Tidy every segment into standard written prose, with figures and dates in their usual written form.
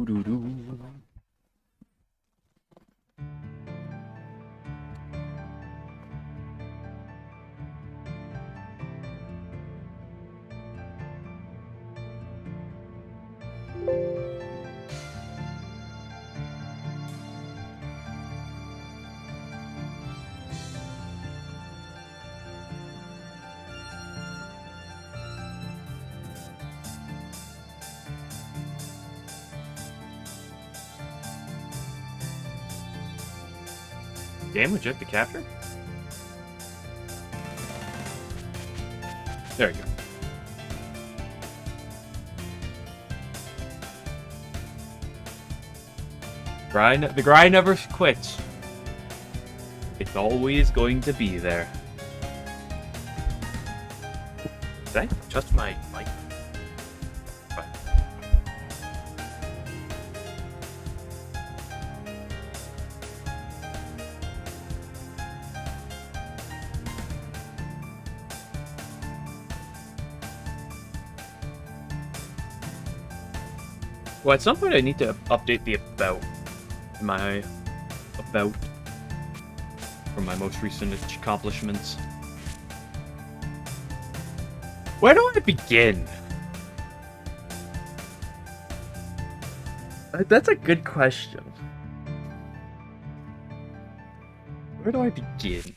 Doo-doo-doo. Game legit to capture? There you go. The grind never quits. It's always going to be there. Did I adjust my mic? Fine. Well, at some point I need to update the about from my most recent accomplishments. Where do I begin? That's a good question. Where do I begin?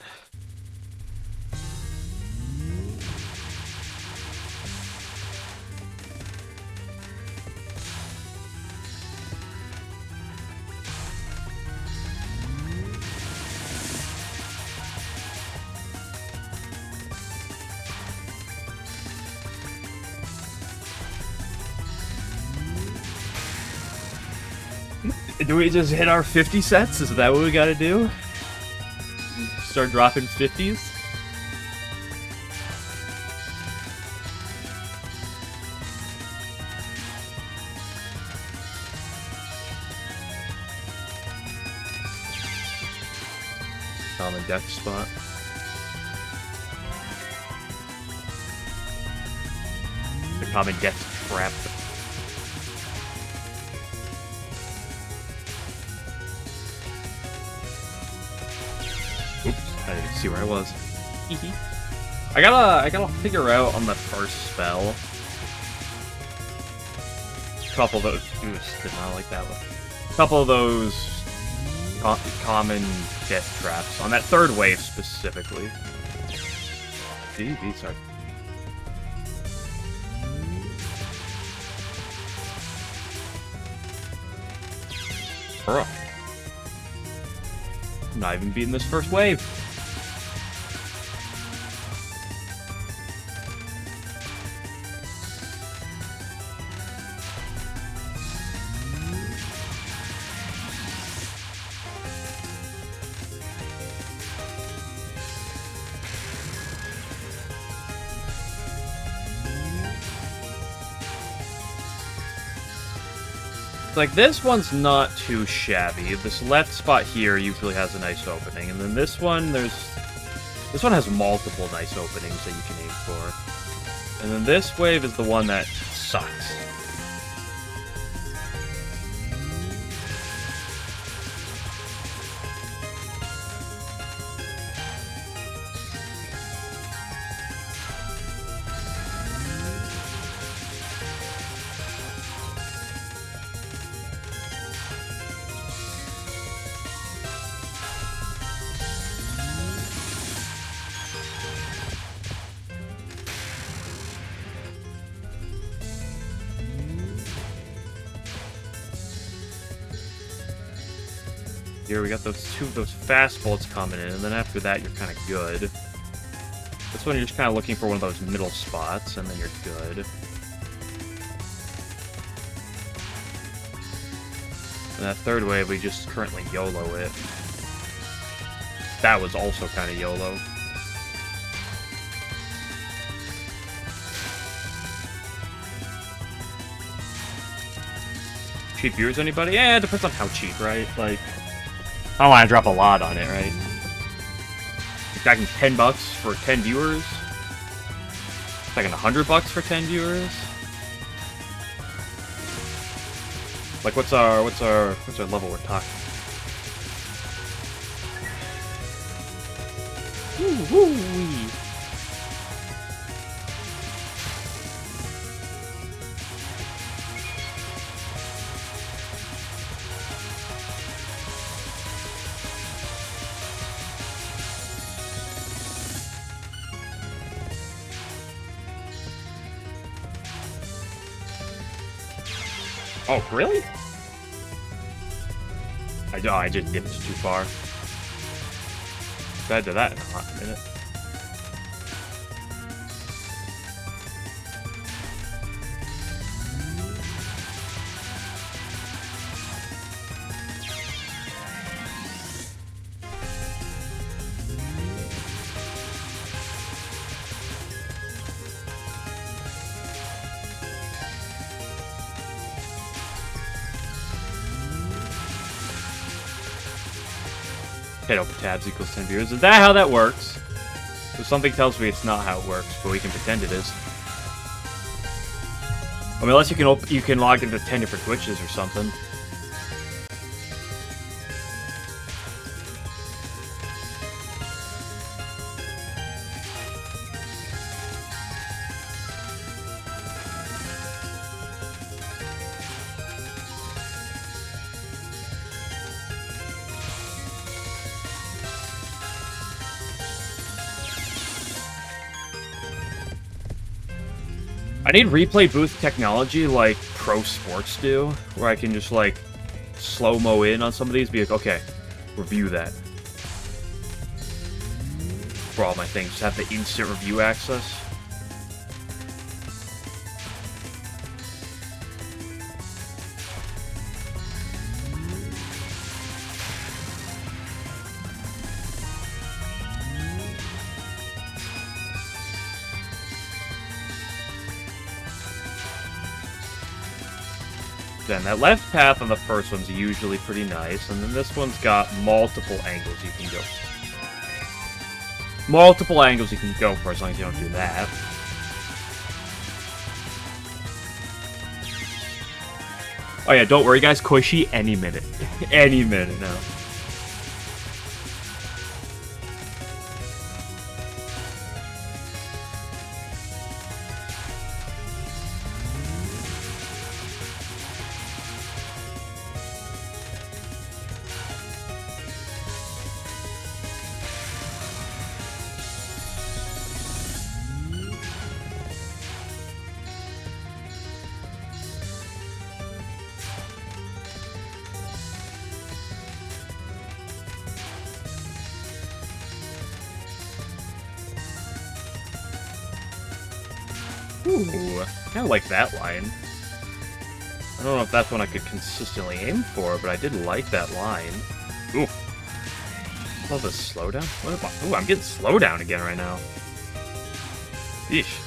Do we just hit our 50 sets? Is that what we gotta do? Start dropping 50s? Common death spot. The common death trap. I didn't see where I was. I gotta figure out on the first spell. A couple of those. Ooh, did not like that one. A couple of those common death traps on that third wave specifically. DV, sorry. Bro. I'm not even beating this first wave. Like, this one's not too shabby. This left spot here usually has a nice opening, and then this one has multiple nice openings that you can aim for. And then this wave is the one that sucks. Here we got those two of those fast bolts coming in, and then after that you're kind of good. This one you're just kind of looking for one of those middle spots, and then you're good. And that third wave we just currently YOLO it. That was also kind of YOLO. Cheap viewers, anybody? Yeah, it depends on how cheap, right? Like, I don't want to drop a lot on it, right? Stacking $10 for 10 viewers? Stacking $100 for 10 viewers? Like, what's our level we're talking? Woo-wee. Oh, really? I just dipped too far. Bad to that in a hot minute. Hit open tabs equals 10 viewers. Is that how that works? So something tells me it's not how it works, but we can pretend it is. I mean, unless you can log into 10 different Twitches or something. I need replay booth technology like pro sports do, where I can just like slow-mo in on some of these, be like, okay, review that. For all my things, just have the instant review access. Then that left path on the first one's usually pretty nice, and then this one's got multiple angles you can go. Multiple angles you can go for as long as you don't do that. Oh yeah, don't worry guys, Koishi any minute. Any minute now. Ooh, I kind of like that line. I don't know if that's one I could consistently aim for, but I did like that line. Ooh. Love the slowdown. What am I? Ooh, I'm getting slowdown again right now. Yeesh.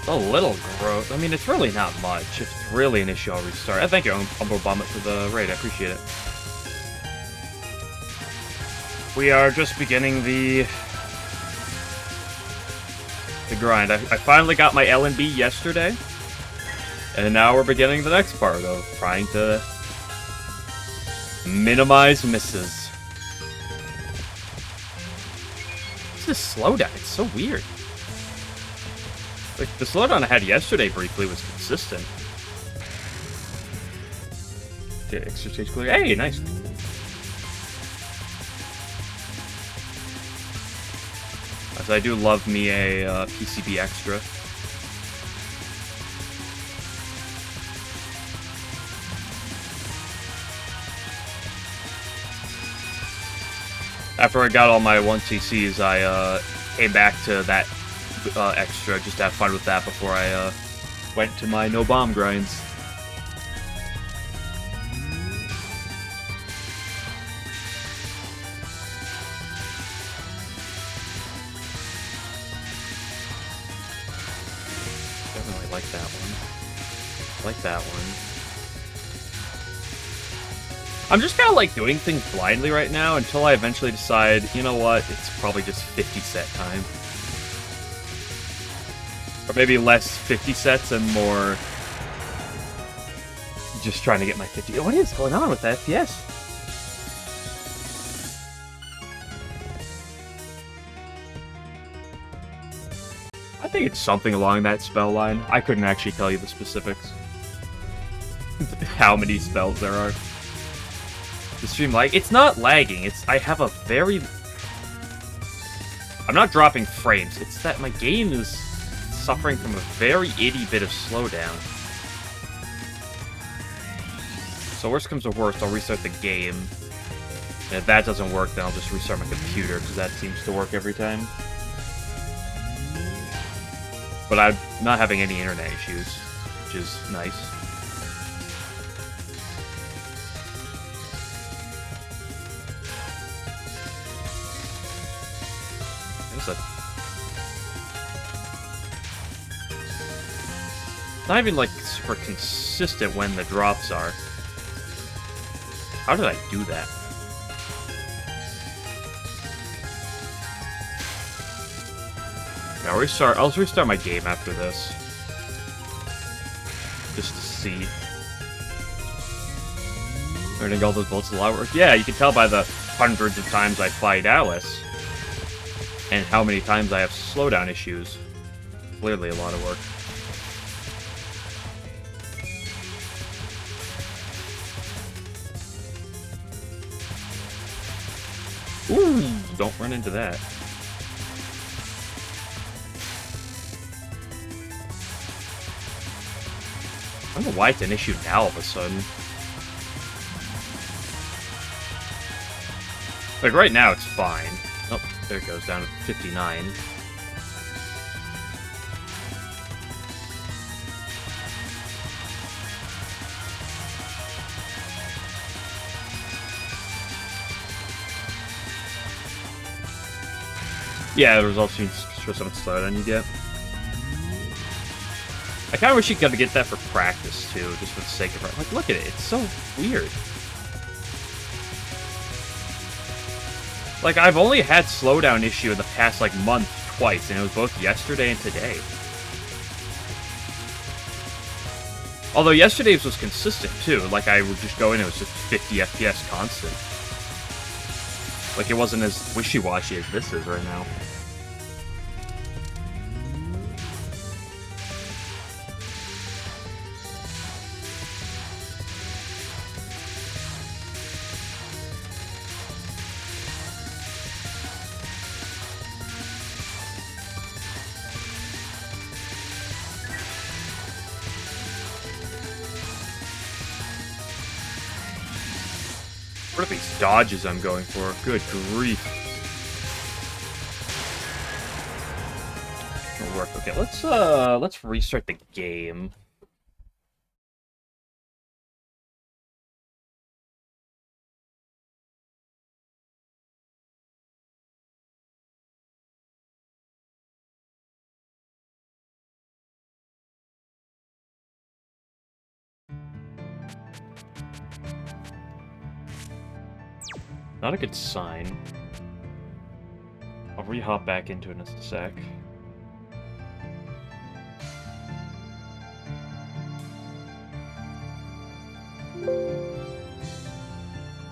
A little growth. I mean, it's really not much. If it's really an issue, I'll restart. Thank you, Umber Bomber, for the raid. I appreciate it. We are just beginning the grind. I finally got my LNB yesterday, and now we're beginning the next part of trying to minimize misses. What's this slowdown? It's so weird. Like, the slowdown I had yesterday briefly was consistent. Okay, extra stage clear. Hey, nice. As I do love me a PCB extra. After I got all my 1CCs, I came back to that extra just to have fun with that before I went to my no bomb grinds. like that one. Like that one. I'm just kind of like doing things blindly right now until I eventually decide, you know what, it's probably just 50 set time. Or maybe less 50 sets and more just trying to get my 50. What is going on with the FPS? I think it's something along that spell line. I couldn't actually tell you the specifics. How many spells there are. The stream lag. It's not lagging. I have a very... I'm not dropping frames. It's that my game is suffering from a very itty bit of slowdown. So worst comes to worst, I'll restart the game. And if that doesn't work, then I'll just restart my computer, because that seems to work every time. But I'm not having any internet issues, which is nice. Not even, like, super consistent when the drops are. How did I do that? Now I'll restart my game after this. Just to see. Learning all those bullets a lot of work. Yeah, you can tell by the hundreds of times I fight Alice. And how many times I have slowdown issues. Clearly a lot of work. Ooh, don't run into that. I don't know why it's an issue now all of a sudden. Like, right now it's fine. Oh, there it goes, down to 59. Yeah, the results seem to some slowdown you get. I kind of wish you could get that for practice, too, just for the sake of it. Like, look at it. It's so weird. Like, I've only had slowdown issue in the past, like, month twice, and it was both yesterday and today. Although yesterday's was consistent, too. Like, I would just go in, it was just 50 FPS constant. Like, it wasn't as wishy-washy as this is right now. What are these dodges I'm going for? Good grief. It'll work. Okay, let's restart the game. Not a good sign. I'll re-hop back into it in a sec.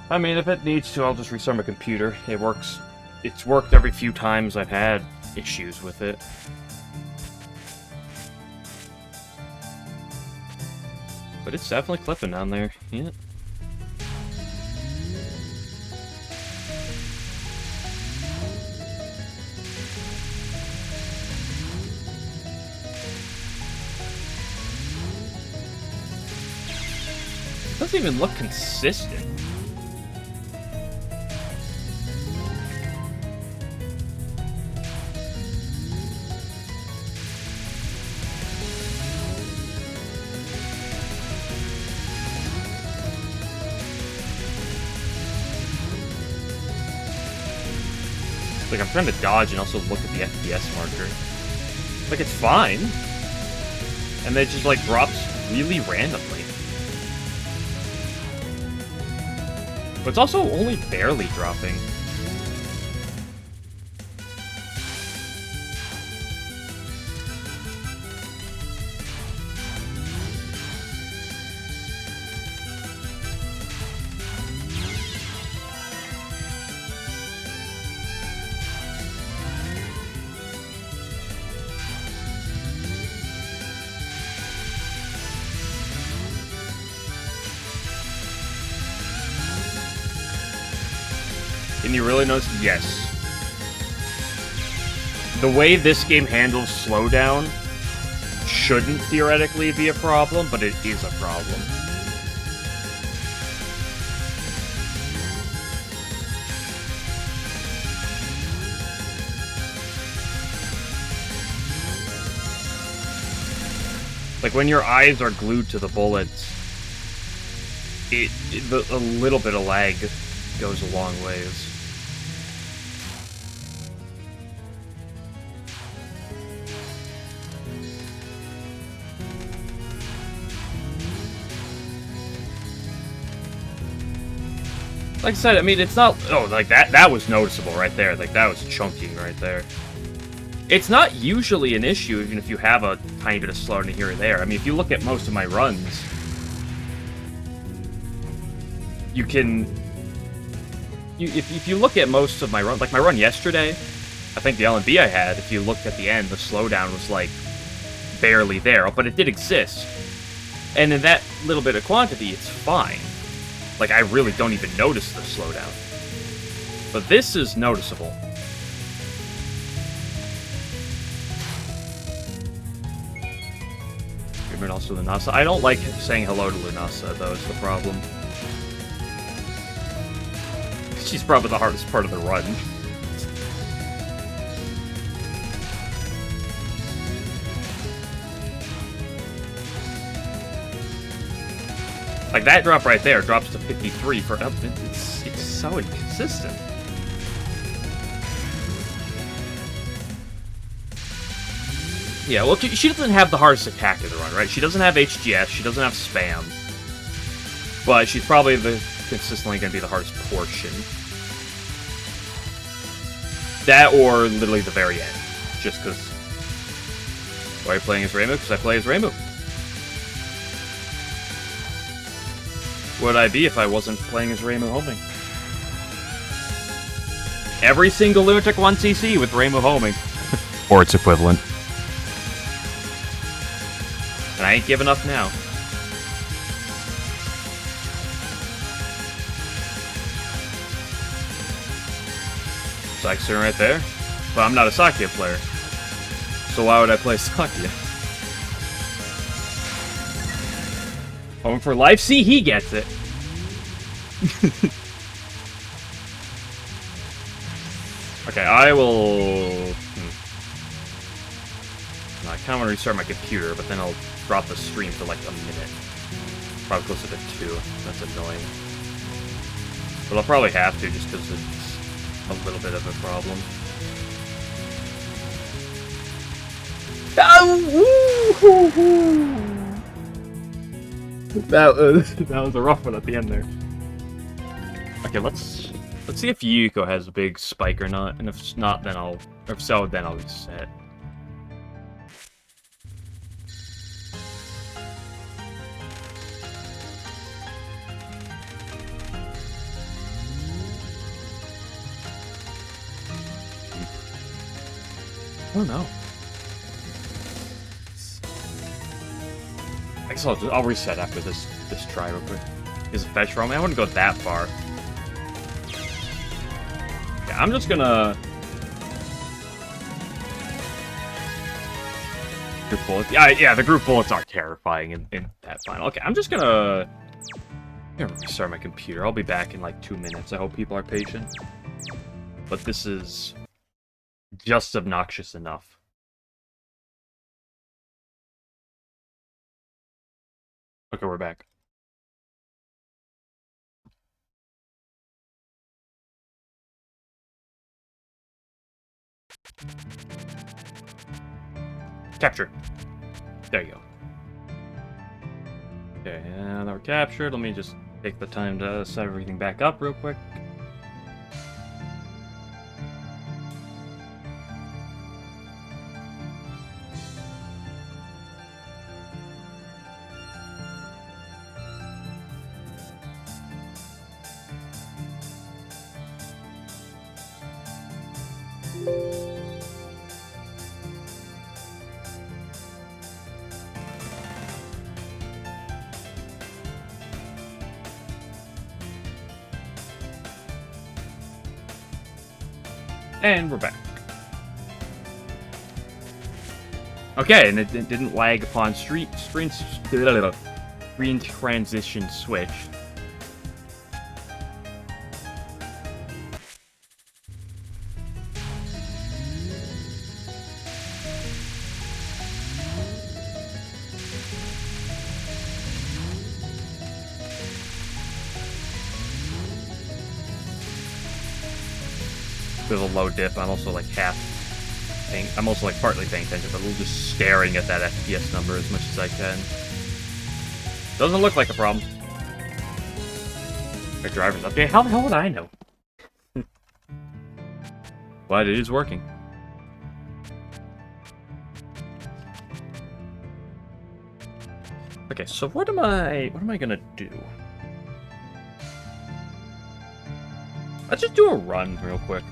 I mean, if it needs to, I'll just restart my computer. It works. It's worked every few times I've had issues with it. But it's definitely clipping down there. Yeah. Doesn't even look consistent. Like, I'm trying to dodge and also look at the FPS marker. Like, it's fine. And it just, like, drops really randomly. But it's also only barely dropping. Can you really notice? Yes. The way this game handles slowdown shouldn't theoretically be a problem, but it is a problem. Like, when your eyes are glued to the bullets, a little bit of lag goes a long ways. Like I said, I mean, it's not... Oh, like, that was noticeable right there. Like, that was chunking right there. It's not usually an issue, even if you have a tiny bit of slowing here or there. I mean, if you look at most of my runs, you can... If you look at most of my runs, like my run yesterday, I think the LNB I had, if you looked at the end, the slowdown was, like, barely there. But it did exist. And in that little bit of quantity, it's fine. Like, I really don't even notice the slowdown. But this is noticeable. Good also Lunasa. I don't like saying hello to Lunasa, though, is the problem. She's probably the hardest part of the run. Like, that drop right there drops to 53 for... It's so inconsistent. Yeah, well, she doesn't have the hardest attack in the run, right? She doesn't have HGS, she doesn't have spam. But she's probably consistently going to be the hardest portion. That or literally the very end. Just because... Why are you playing as Rainbow? Because I play as Rainbow. Would I be if I wasn't playing as Rainbow homing? Every single Lunatic 1cc with Rainbow homing. Or its equivalent. And I ain't giving up now. Sakuya right there. But I'm not a Sakuya player. So why would I play Sakuya? Home for life? See, he gets it. Okay, I will... I kind of want to restart my computer, but then I'll drop the stream for like a minute. Probably closer to 2. That's annoying. But I'll probably have to, just because it's a little bit of a problem. That was a rough one at the end there. Okay, let's see if Yuko has a big spike or not, and if not, then if so, then I'll reset. I don't know. I guess I'll reset after this try real quick. Is it fetch roaming? I wouldn't go that far. Yeah, I'm just gonna... Group bullets. Yeah, the group bullets are terrifying in that final. Okay, I'm gonna restart my computer. I'll be back in like 2 minutes. I hope people are patient. But this is just obnoxious enough. Okay, we're back. Capture. There you go. Okay, and now we're captured. Let me just take the time to set everything back up real quick. And we're back. Okay, and it didn't lag upon screen transition switch. Bit of a low dip. I'm also like I'm also like partly paying attention, but I'm just staring at that FPS number as much as I can. Doesn't look like a problem. My driver's update. How the hell would I know? But it is working. Okay, so what am I gonna do? Let's just do a run real quick.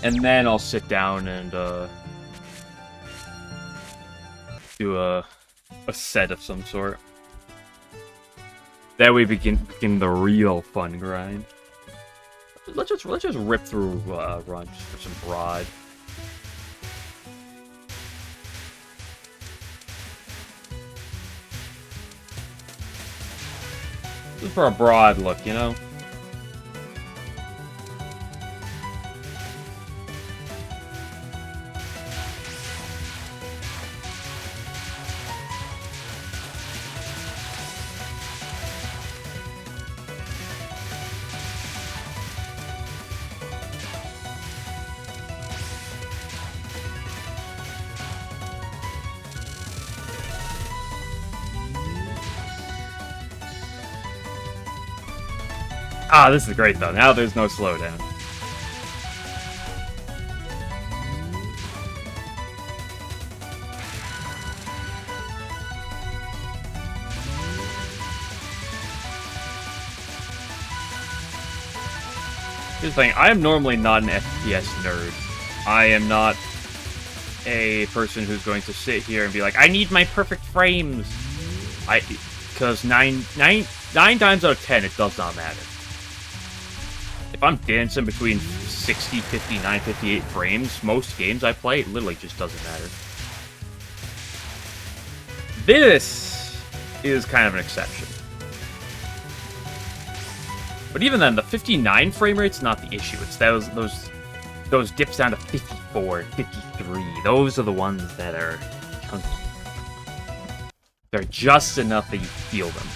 And then I'll sit down and do a set of some sort. Then we begin the real fun grind. Let's just rip through runs for some broad. Just for a broad look, you know. Ah, this is great though. Now there's no slowdown. Here's the thing, I am normally not an FPS nerd. I am not a person who's going to sit here and be like, I need my perfect frames. Because nine times out of 10, it does not matter. If I'm dancing between 60, 59, 58 frames, most games I play, it literally just doesn't matter. This is kind of an exception. But even then, the 59 frame rate's not the issue. It's those dips down to 54, 53. Those are the ones that are chunky. They're just enough that you feel them.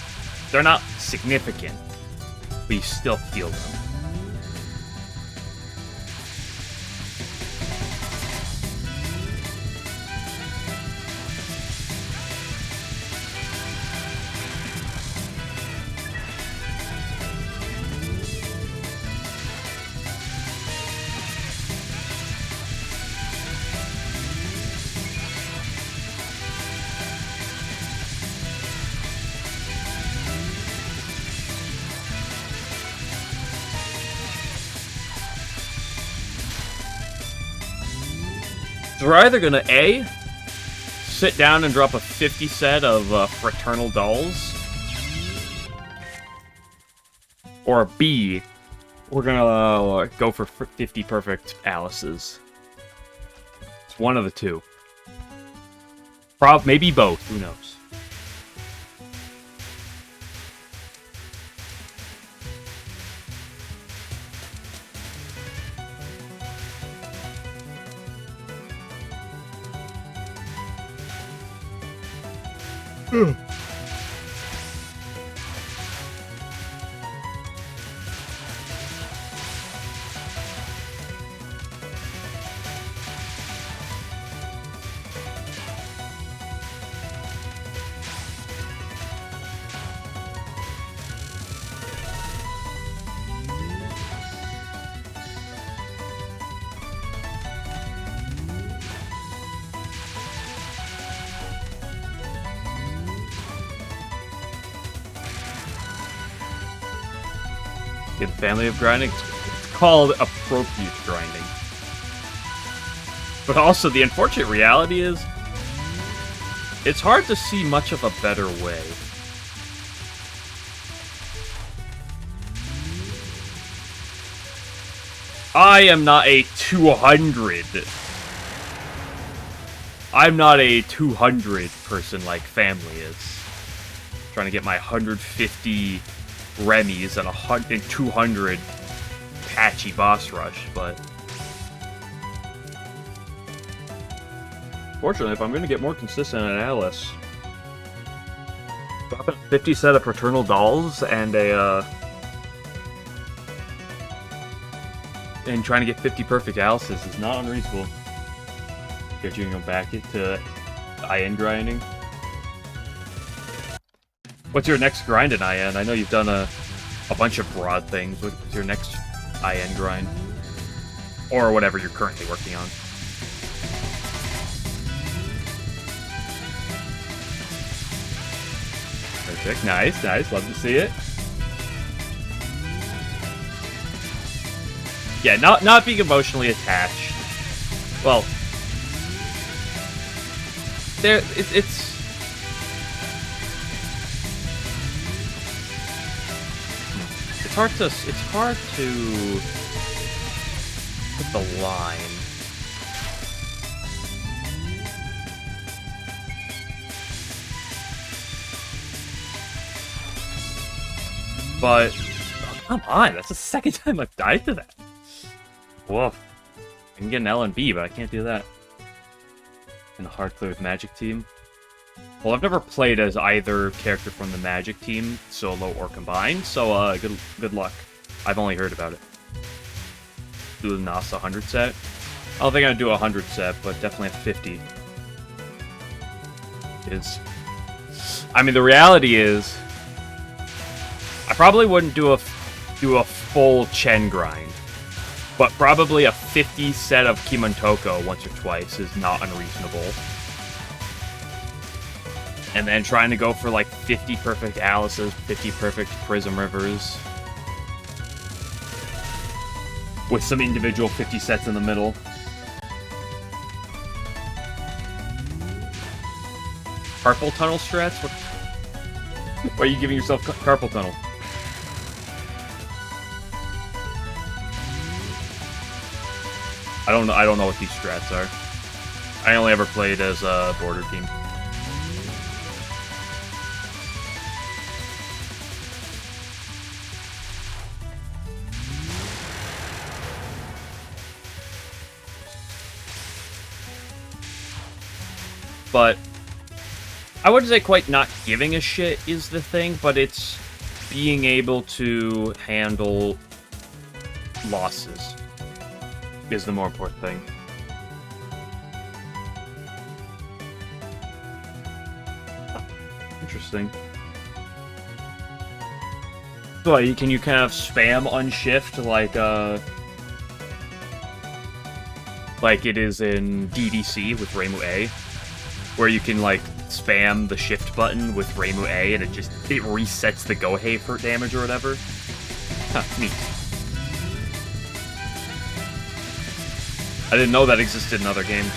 They're not significant, but you still feel them. So we're either gonna A, sit down and drop a 50 set of Fraternal Dolls, or B, we're gonna go for 50 perfect Alices. It's one of the two. Maybe both, who knows. in the family of grinding. It's called appropriate grinding. But also, the unfortunate reality is, it's hard to see much of a better way. I am not a 200. I'm not a 200 person like family is. Trying to get my 150 Remys and 200 patchy boss rush, but fortunately, if I'm going to get more consistent at Alice, dropping a 50 set of Paternal Dolls and and trying to get 50 perfect Alices is not unreasonable. Get you going back to IN grinding. What's your next grind in IN? I know you've done a bunch of broad things. What's your next IN grind? Or whatever you're currently working on. Perfect. Nice, nice. Love to see it. Yeah, not being emotionally attached. Well, it's hard to put the line. But oh, come on, that's the second time I've died to that. Woof. I can get an LNB, but I can't do that. In the hard clear with Magic Team. Well, I've never played as either character from the Magic Team, solo or combined, so good luck. I've only heard about it. Do the NASA 100 set. I don't think I'd do a 100 set, but definitely a 50. I mean, the reality is, I probably wouldn't do a full Chen grind, but probably a 50 set of Kimon once or twice is not unreasonable. And then trying to go for like 50 perfect Alices, 50 perfect Prism Rivers, with some individual 50 sets in the middle. Carpal tunnel strats? Why are you giving yourself carpal tunnel? I don't know what these strats are. I only ever played as a border team. But I wouldn't say quite not giving a shit is the thing, but it's being able to handle losses is the more important thing. Interesting. So, can you kind of spam unshift like it is in DDC with Reimu A, where you can like spam the shift button with Reimu A and it resets the Gohei for damage or whatever? Huh, neat. I didn't know that existed in other games.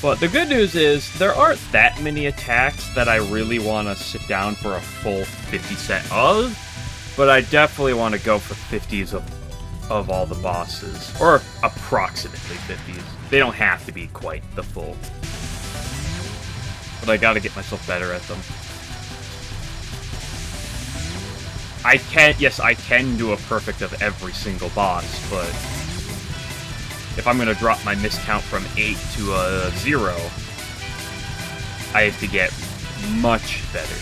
But the good news is, there aren't that many attacks that I really want to sit down for a full 50 set of, but I definitely want to go for 50s of all the bosses, or approximately 50s. They don't have to be quite the full. But I gotta get myself better at them. Yes, I can do a perfect of every single boss, but if I'm going to drop my miscount from 8 to 0, I have to get much better.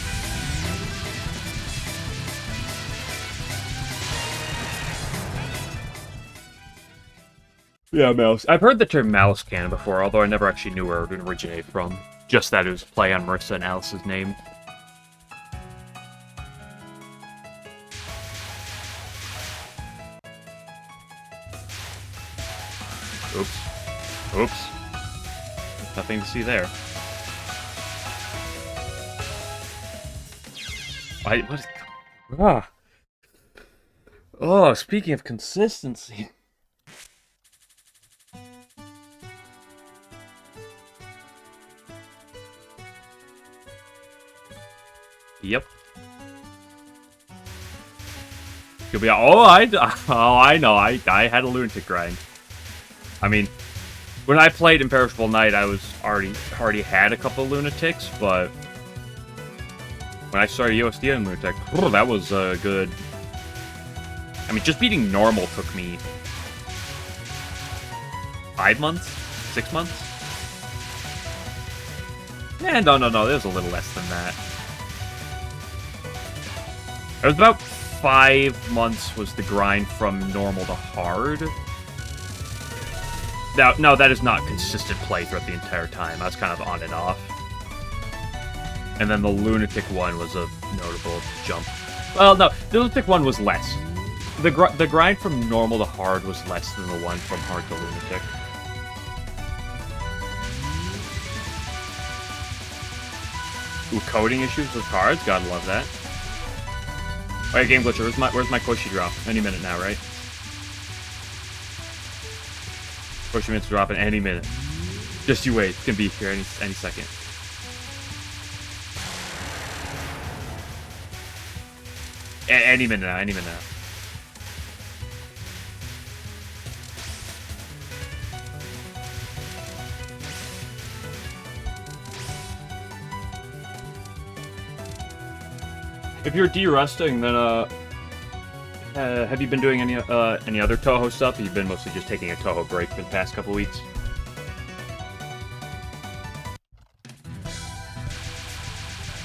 Yeah, mouse. I've heard the term mouse cannon before, although I never actually knew where it would originate from. Just that it was play on Marissa and Alice's name. Oops. Oops. Nothing to see there. What is... Ah. Oh, speaking of consistency... Yep. You'll be I know. I had a lunatic grind. I mean, when I played Imperishable Night, I was already had a couple of lunatics, but when I started USD and lunatic, that was good. I mean, just beating normal took me 5 months, 6 months. Yeah, no. It was a little less than that. It was about 5 months was the grind from normal to hard. Now, no, that is not consistent play throughout the entire time. I was kind of on and off. And then the lunatic one was a notable jump. Well, no, the lunatic one was less. The grind from normal to hard was less than the one from hard to lunatic. Ooh, coding issues with cards? Gotta love that. Alright, Game Glitcher, where's my Koshi drop? Any minute now, right? Koshi minutes drop in any minute. Just you wait, it's gonna be here any second. Any minute now, any minute now. If you're de-rusting, then have you been doing any other Touhou stuff? Or you've been mostly just taking a Touhou break for the past couple weeks?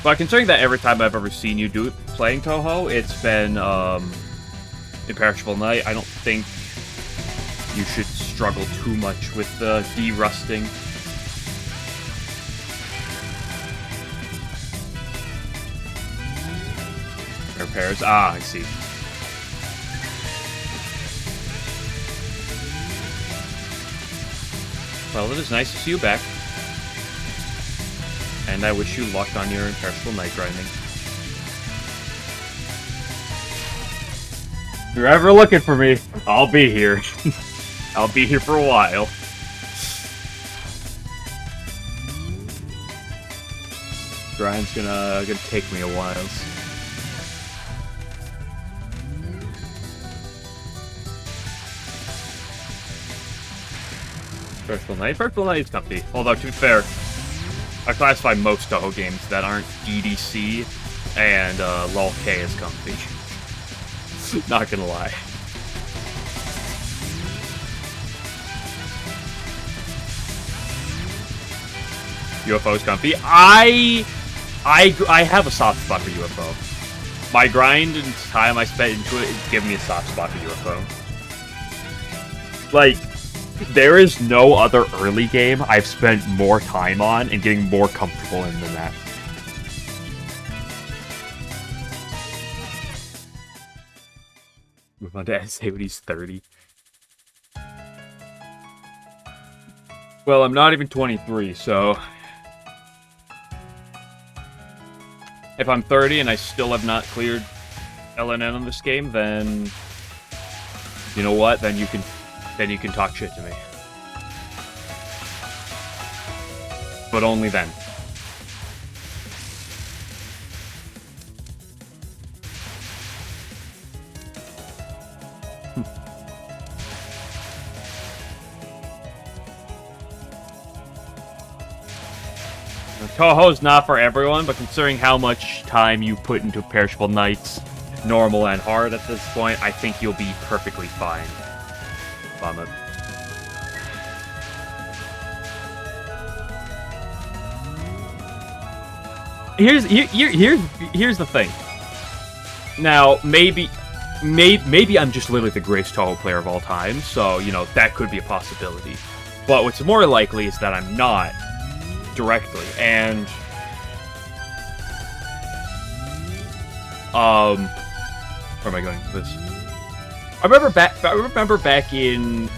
But considering that every time I've ever seen you playing Touhou, it's been Imperishable Night, I don't think you should struggle too much with de-rusting. Repairs. Ah, I see. Well, it is nice to see you back. And I wish you luck on your Imperishable Night grinding. If you're ever looking for me, I'll be here. I'll be here for a while. Grind's gonna take me a while. Imperishable Night is comfy. Although, to be fair, I classify most Touhou games that aren't EDC and LOL-K as comfy. Not gonna lie. UFO's comfy. I have a soft spot for UFO. My grind and time I spent into it is giving me a soft spot for UFO. Like, there is no other early game I've spent more time on and getting more comfortable in than that. Move on to say when he's 30. Well, I'm not even 23, so... If I'm 30 and I still have not cleared LNN on this game, then... You know what? Then you can talk shit to me. But only then. Touhou's not for everyone, but considering how much time you put into Perishable Nights, normal and hard at this point, I think you'll be perfectly fine. Bomb it. Here's the thing. Now, maybe maybe I'm just literally the greatest Touhou player of all time, so, you know, that could be a possibility. But what's more likely is that I'm not directly, and where am I going with this? I remember back in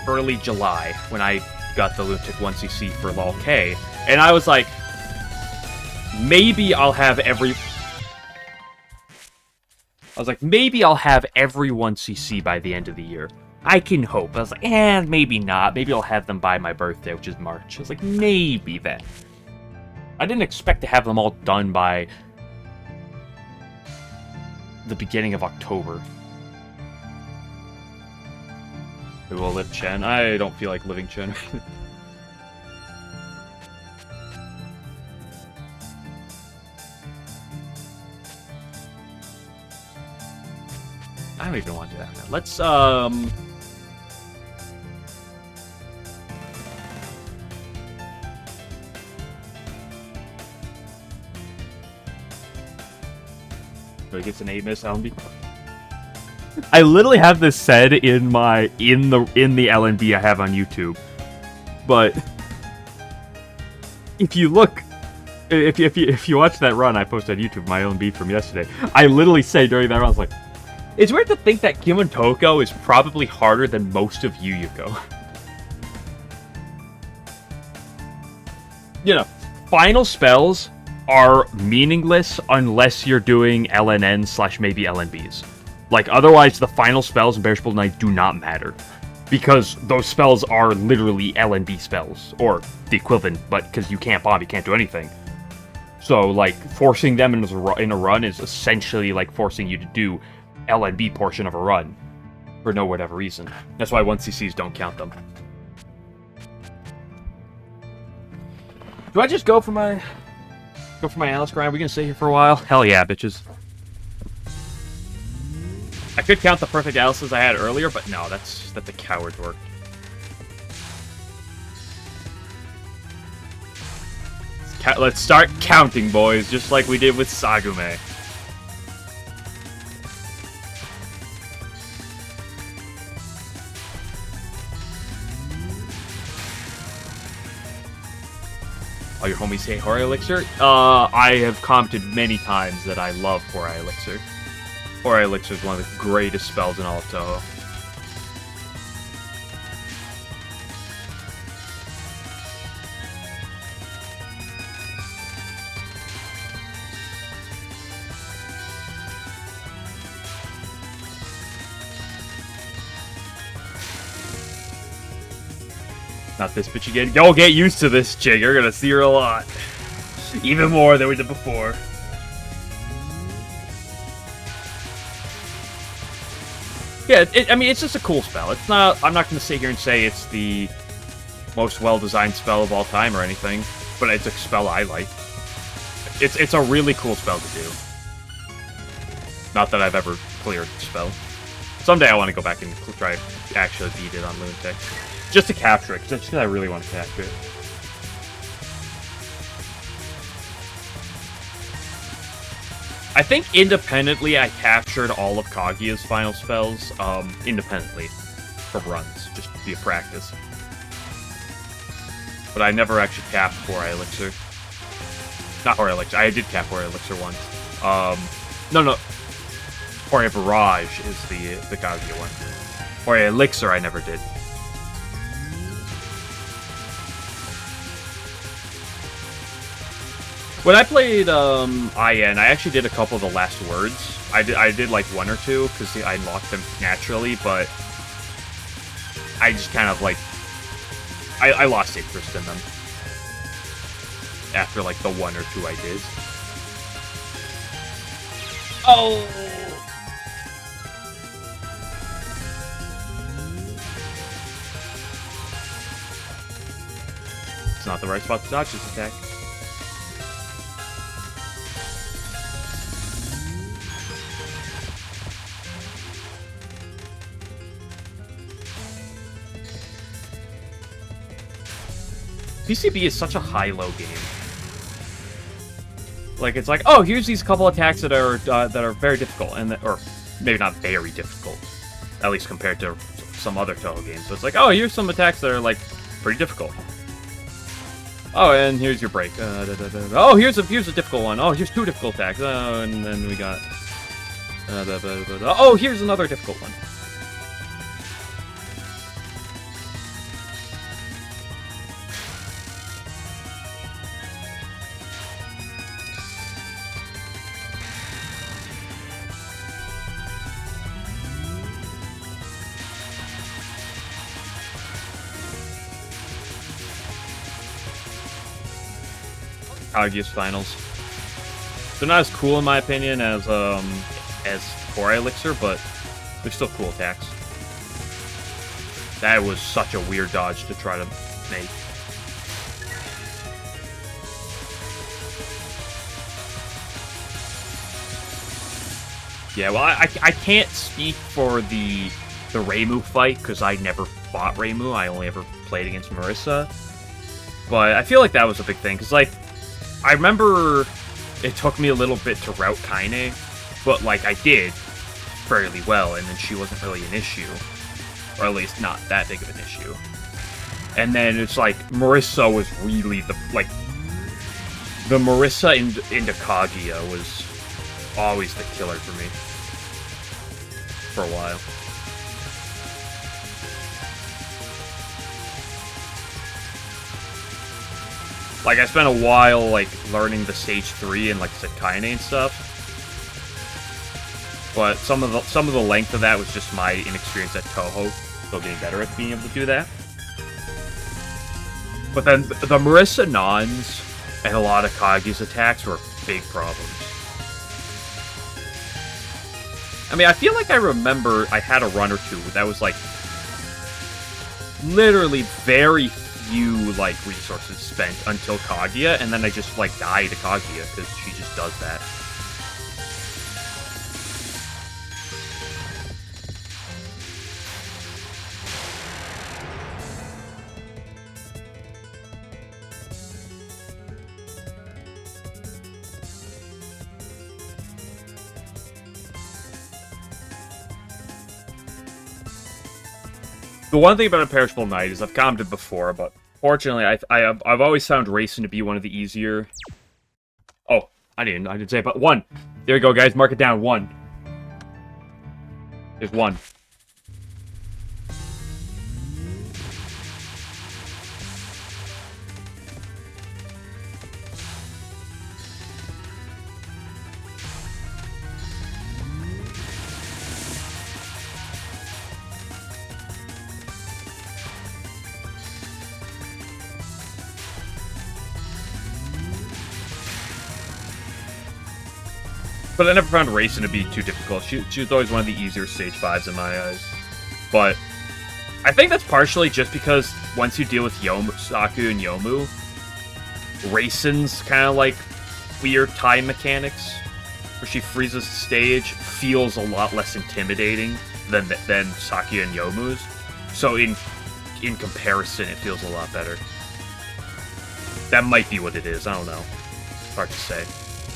early July when I got the Lunatic 1cc for LOL-K, and I was like, maybe I'll have every 1cc by the end of the year. I can hope. I was like, maybe not. Maybe I'll have them by my birthday, which is March. I was like, maybe then. I didn't expect to have them all done by the beginning of October. We will live Chen. I don't feel like living Chen. I don't even want to do that now. Let's, Really gets an 8 miss, LNB. I literally have this said in the LNB I have on YouTube. But if you look, if you watch that run I posted on YouTube, my LNB from yesterday, I literally say during that run, I was like, it's weird to think that Kimotoko is probably harder than most of Yu Yu Go. You know, final spells are meaningless unless you're doing LNN / maybe LNBs. Like, otherwise, the final spells in Perishable Night do not matter. Because those spells are literally LNB spells. Or the equivalent, but because you can't bomb, you can't do anything. So, like, forcing them in a run is essentially like forcing you to do LNB portion of a run. For no whatever reason. That's why 1cc's don't count them. Do I just go for my Alice grind? Are we gonna stay here for a while? Hell yeah, bitches. I could count the perfect Alices I had earlier, but no, that's a coward's work. Let's start counting, boys, just like we did with Sagume. Oh, your homies say Hori Elixir? I have commented many times that I love Hori Elixir. Hori Elixir is one of the greatest spells in all of Touhou. Not this bitch again. Y'all get used to this chick. You're gonna see her a lot. Even more than we did before. Yeah, I mean, it's just a cool spell. It's not... I'm not gonna sit here and say it's the most well-designed spell of all time or anything, but it's a spell I like. It's a really cool spell to do. Not that I've ever cleared the spell. Someday I want to go back and try to actually beat it on Lunatic. Just to capture it, just because I really want to capture it. I think independently I captured all of Kaguya's final spells, independently, from runs, just via practice. But I never actually capped Hori Elixir. Not Hori Elixir, I did cap Hori Elixir once. No. Hori Barrage is the Kaguya one. Hori Elixir I never did. When I played IN, I actually did a couple of the last words. I did like one or two because I unlocked them naturally, but I just kind of like I lost interest in them after like the one or two I did. Oh. It's not the right spot to dodge this attack. PCB is such a high-low game. Like, it's like, oh, here's these couple attacks that are very difficult, and or maybe not very difficult, at least compared to some other Touhou games. So it's like, oh, here's some attacks that are like pretty difficult. Oh, and here's your break. Oh, here's a difficult one. Oh, here's 2 difficult attacks. Oh, and then we got. Oh, here's another difficult one. Kaguya's finals. They're not as cool in my opinion as Core Elixir, but they're still cool attacks. That was such a weird dodge to try to make. Yeah, well, I can't speak for the Reimu fight, because I never fought Reimu. I only ever played against Marissa. But I feel like that was a big thing, because, like, I remember it took me a little bit to route Kaine, but, like, I did fairly well, and then she wasn't really an issue. Or at least not that big of an issue. And then it's like, Marissa was really the, like, the Marissa into Kaguya was always the killer for me. For a while. Like, I spent a while, like, learning the Stage 3 and, like I said, Kaine and stuff. But some of the length of that was just my inexperience at Touhou. Still getting better at being able to do that. But then the Marissa Nons and a lot of Kaguya's attacks were big problems. I mean, I feel like I remember I had a run or two that was, like, literally very few, like, resources spent until Kaguya, and then I just, like, die to Kaguya, because she just does that. The one thing about Imperishable Knight is I've commented before, but fortunately, I've always found racing to be one of the easier. Oh, I didn't say it, but 1. There we go, guys. Mark it down. 1. There's 1. But I never found racing to be too difficult. She was always one of the easier stage 5s in my eyes. But I think that's partially just because once you deal with Saku and Yomu, Racin's kind of like weird time mechanics, where she freezes the stage, feels a lot less intimidating than Saku and Yomu's. So in comparison, it feels a lot better. That might be what it is. I don't know. Hard to say.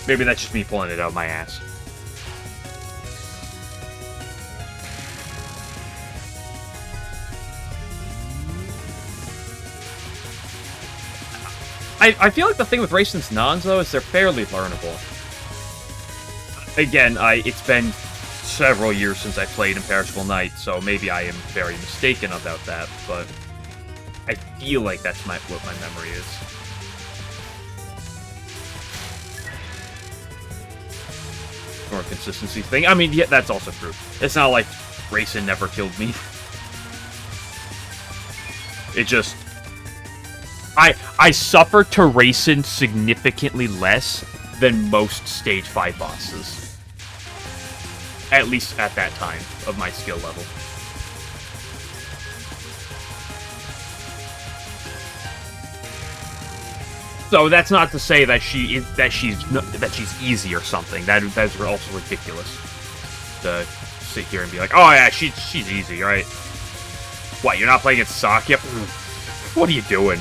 Maybe that's just me pulling it out of my ass. I feel like the thing with Racin's Nons, though, is they're fairly learnable. Again, it's been several years since I played Imperishable Knight, so maybe I am very mistaken about that, but I feel like that's what my memory is. More consistency thing. I mean, yeah, that's also true. It's not like Racin never killed me. It just... I suffer to Racin significantly less than most Stage 5 bosses. At least at that time of my skill level. So that's not to say that she's easy or something. That's also ridiculous to sit here and be like, oh yeah, she's easy, right? What, you're not playing against Sakuya? What are you doing?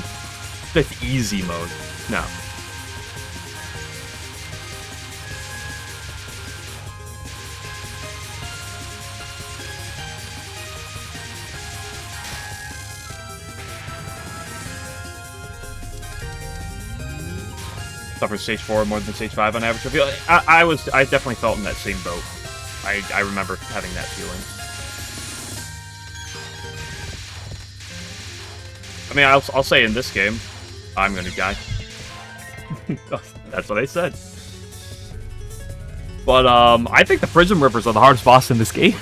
That's easy mode. No. Tougher stage 4 more than stage 5 on average. I definitely felt in that same boat. I remember having that feeling. I mean, I'll say in this game, I'm gonna die. That's what I said. But, I think the Prism Rivers are the hardest boss in this game.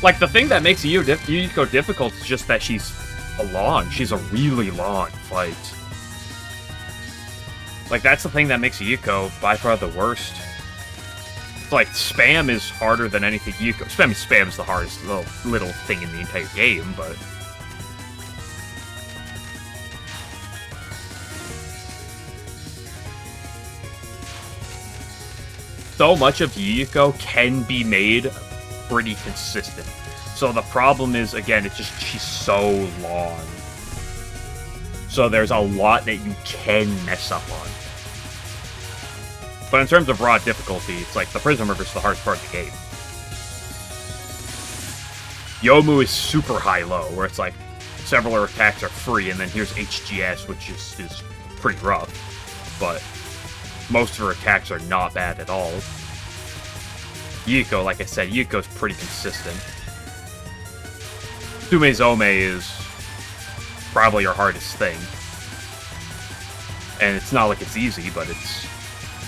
Like, the thing that makes Yukiko difficult is just that she's She's a really long fight. Like, that's the thing that makes Yukiko by far the worst. It's like, spam is harder than anything Yukiko... Spam is the hardest little thing in the entire game, but... So much of Yukiko can be made pretty consistent. So the problem is, again, it's just she's so long. So there's a lot that you can mess up on. But in terms of raw difficulty, it's like the Prism River is the hardest part of the game. Yomu is super high-low, where it's like several attacks are free, and then here's HGS, which is pretty rough. But most of her attacks are not bad at all. Yukiko, like I said, Yukiko's pretty consistent. Sumezome is probably her hardest thing. And it's not like it's easy, but it's...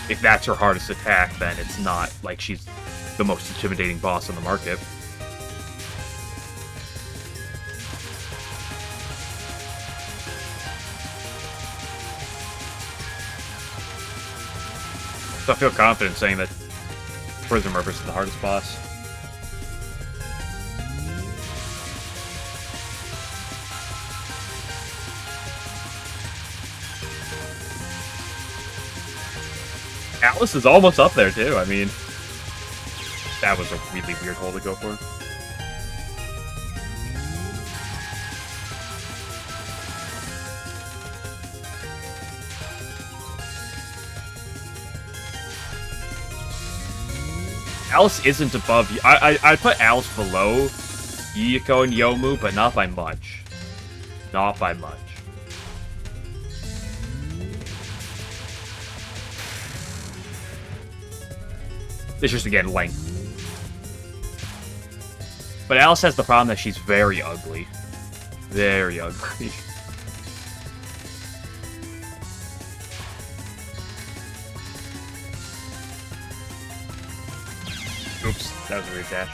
If that's her hardest attack, then it's not like she's the most intimidating boss on the market. So I feel confident saying that Prism River is the hardest boss. Alice is almost up there, too. I mean, that was a really weird hole to go for. Alice isn't above... I put Alice below Yukiko and Yomu, but not by much. Not by much. It's just, again, length. But Alice has the problem that she's very ugly. Very ugly. Oops, that was a weird dash.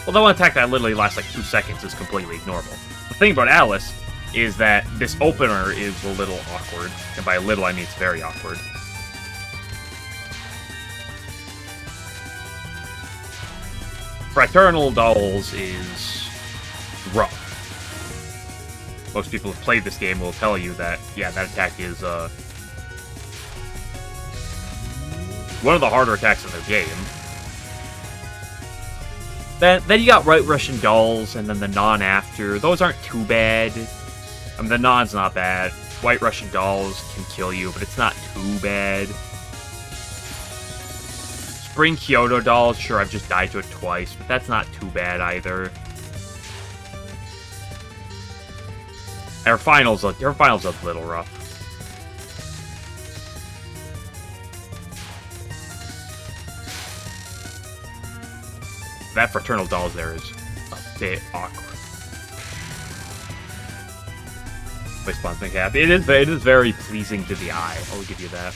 Well, the one attack that literally lasts like 2 seconds is completely ignorable. The thing about Alice is that this opener is a little awkward. And by little, I mean it's very awkward. Fraternal Dolls is rough. Most people who've played this game will tell you that, yeah, that attack is, one of the harder attacks in the game. Then you got White Russian Dolls, and then the Non after. Those aren't too bad. I mean, the Non's not bad. White Russian Dolls can kill you, but it's not too bad. Spring Kyoto Dolls, sure, I've just died to it twice, but that's not too bad either. Her final's a little rough. That Fraternal Dolls there is a bit awkward. My spawns make happy. It is very pleasing to the eye. I'll give you that.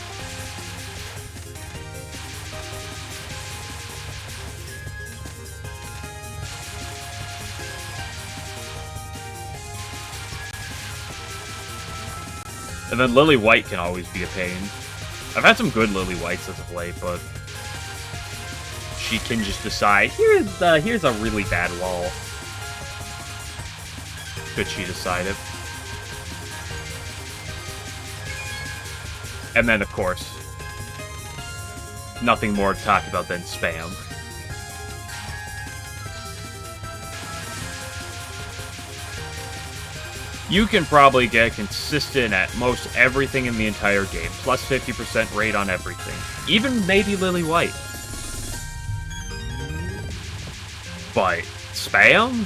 And then Lily White can always be a pain. I've had some good Lily Whites as of late, but she can just decide, here's a really bad wall. Could she decide it? And then, of course, nothing more to talk about than spam. you can probably get consistent at most everything in the entire game, plus 50% rate on everything. Even maybe Lily White. But spam?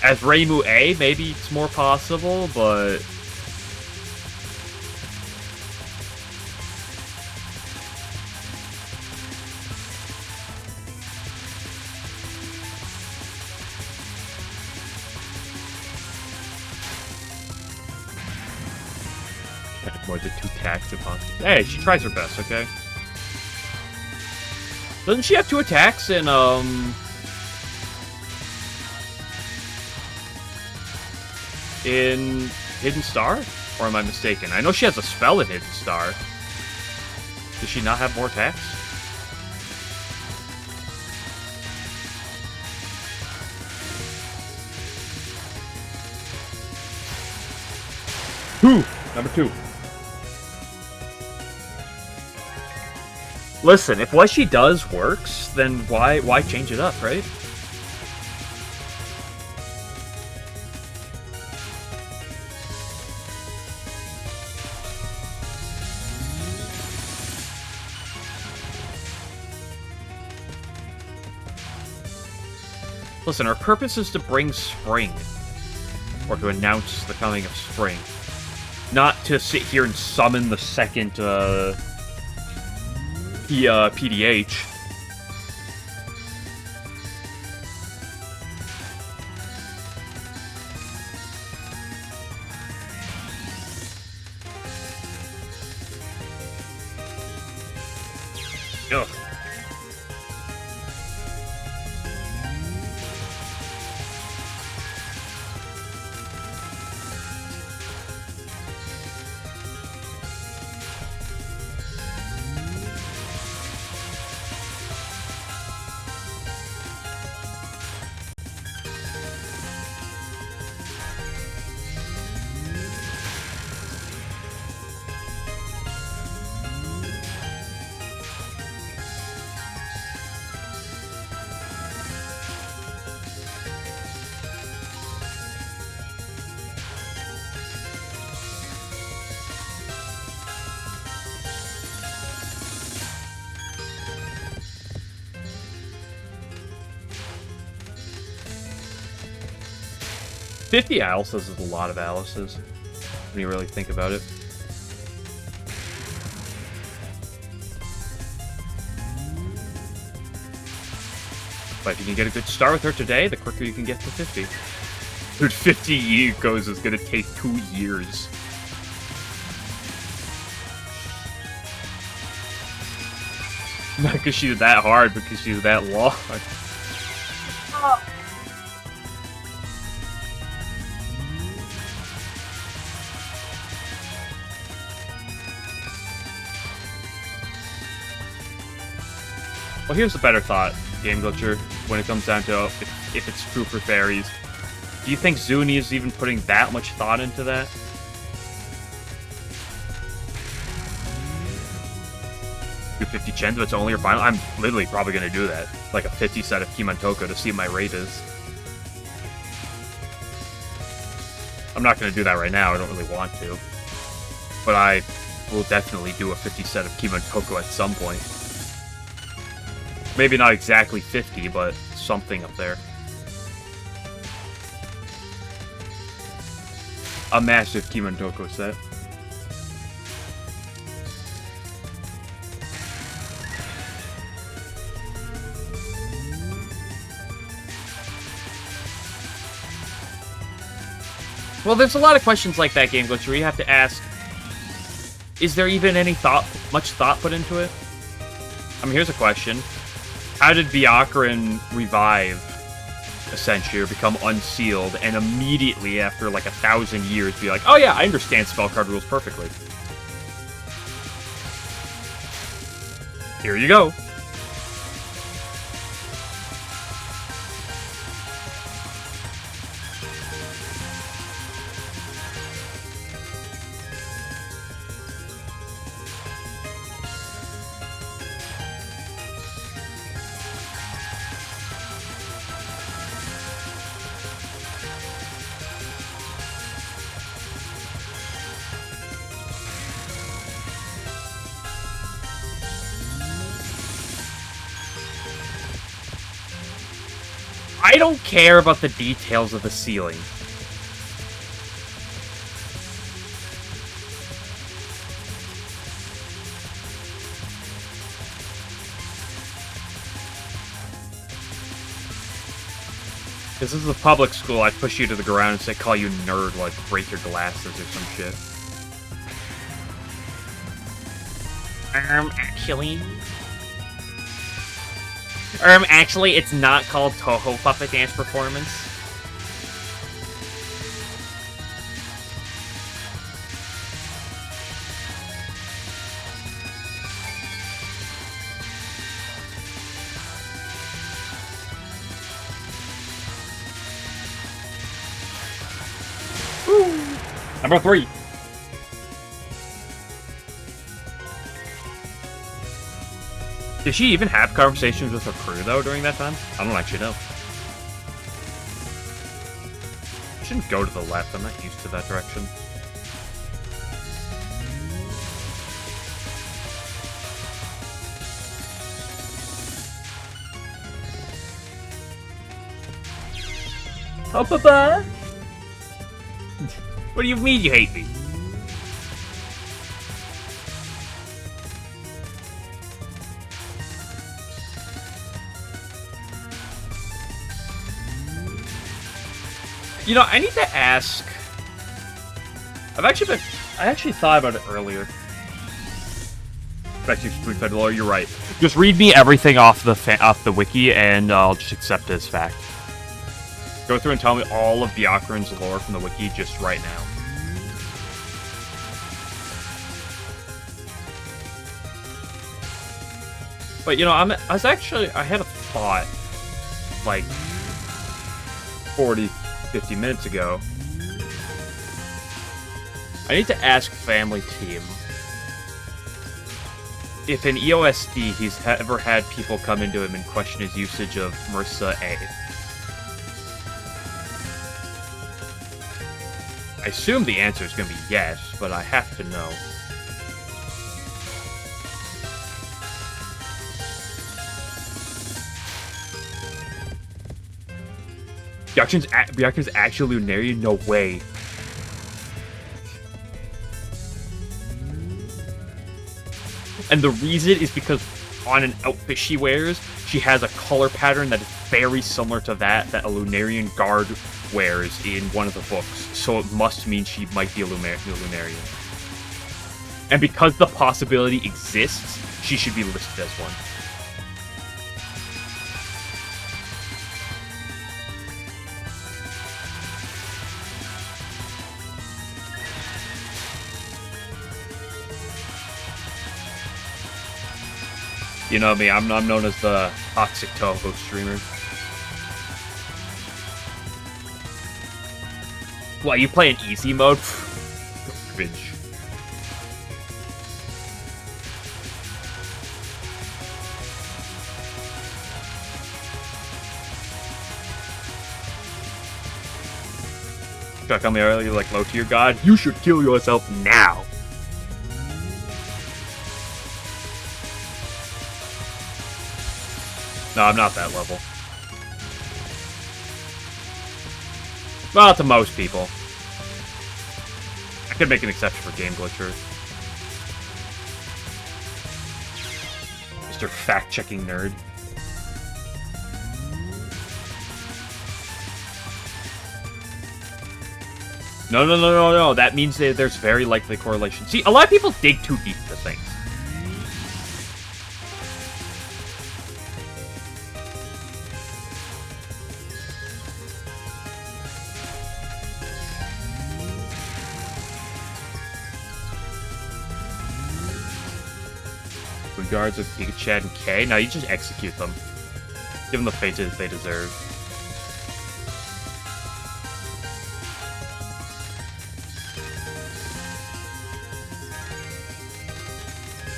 As Reimu A, maybe it's more possible, but... More than 2 attacks if possible. Hey, she tries her best, okay? Doesn't she have 2 attacks in, in Hidden Star? Or am I mistaken? I know she has a spell in Hidden Star. Does she not have more attacks? Number 2. Listen, if what she does works, then why change it up, right? Listen, our purpose is to bring spring. Or to announce the coming of spring. Not to sit here and summon the second, PDH. Ugh. $50 Alice's is a lot of Alice's, when you really think about it. But if you can get a good start with her today, the quicker you can get to 50. Dude, 50 goes is gonna take 2 years. Not because she's that hard, because she's that long. Well, here's a better thought, Game Glitcher, when it comes down to if it's true for fairies. Do you think Zuni is even putting that much thought into that? Do 50 chens, but it's only your final? I'm literally probably going to do that. Like a 50 set of Kimantoko to see what my rate is. I'm not going to do that right now, I don't really want to. But I will definitely do a 50 set of Kimantoko at some point. Maybe not exactly 50, but something up there. A massive Kimantoko set. Well, there's a lot of questions like that, Game Glitch, where you have to ask, is there even any much thought put into it? I mean, here's a question. How did Byakuran revive Essentially, or become unsealed, and immediately after like 1,000 years be like, oh yeah, I understand spell card rules perfectly. Here you go. I don't care about the details of the ceiling. This is a public school, I'd push you to the ground and say, call you nerd, like break your glasses or some shit. Actually, it's not called Touhou Puppet Dance Performance. Number 3. Did she even have conversations with her crew, though, during that time? I don't actually know. I shouldn't go to the left. I'm not used to that direction. Oh, Papa! What do you mean you hate me? You know, I need to ask. I actually thought about it earlier. Especially Spoonfed lore, you're right. Just read me everything off the wiki, and I'll just accept it as fact. Go through and tell me all of Byakuran's lore from the wiki just right now. But you know, I had a thought like 50 minutes ago. I need to ask Family Team if in EOSD he's ever had people come into him and question his usage of MRSA A. I assume the answer is going to be yes, but I have to know. Byakuran's actually Lunarian? No way. And the reason is because on an outfit she wears, she has a color pattern that is very similar to that a Lunarian guard wears in one of the books. So it must mean she might be a Lunarian. And because the possibility exists, she should be listed as one. You know me, I'm known as the toxic Touhou streamer. What, you play in easy mode? Garbage. Try to come here early, like low tier god. You should kill yourself now. No, I'm not that level. Well, to most people. I could make an exception for game glitchers. Mr. Fact-checking nerd. No. That means that there's very likely correlation. See, a lot of people dig too deep into things. Guards of Giga Chad and K. Now you just execute them. Give them the fate that they deserve.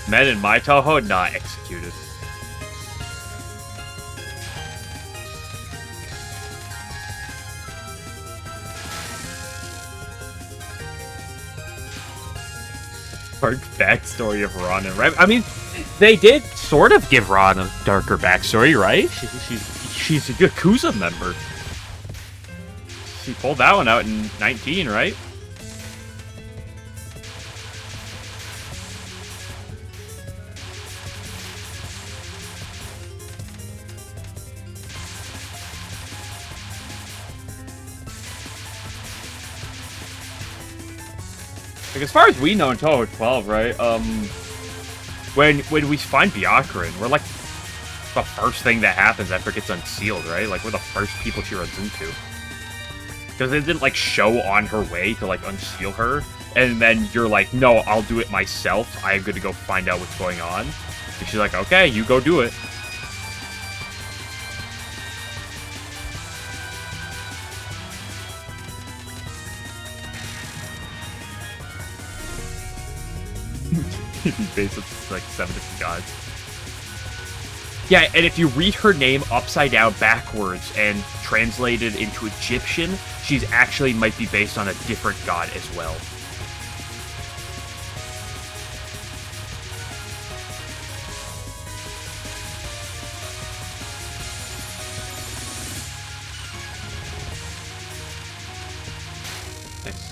Men in my Touhou not executed. Dark backstory of Ronin, right? I mean, they did sort of give Ron a darker backstory, right? she's a Yakuza member. She pulled that one out in 19, right? Like, as far as we know in Touhou 12, right? When we find Byakuren, we're like the first thing that happens after it gets unsealed, right? Like, we're the first people she runs into. Because it didn't, like, show on her way to, like, unseal her. And then you're like, no, I'll do it myself. I'm gonna go find out what's going on. And she's like, okay, you go do it. Basically, like 7 different gods. Yeah, and if you read her name upside down backwards and translate it into Egyptian, she's actually might be based on a different god as well. Nice.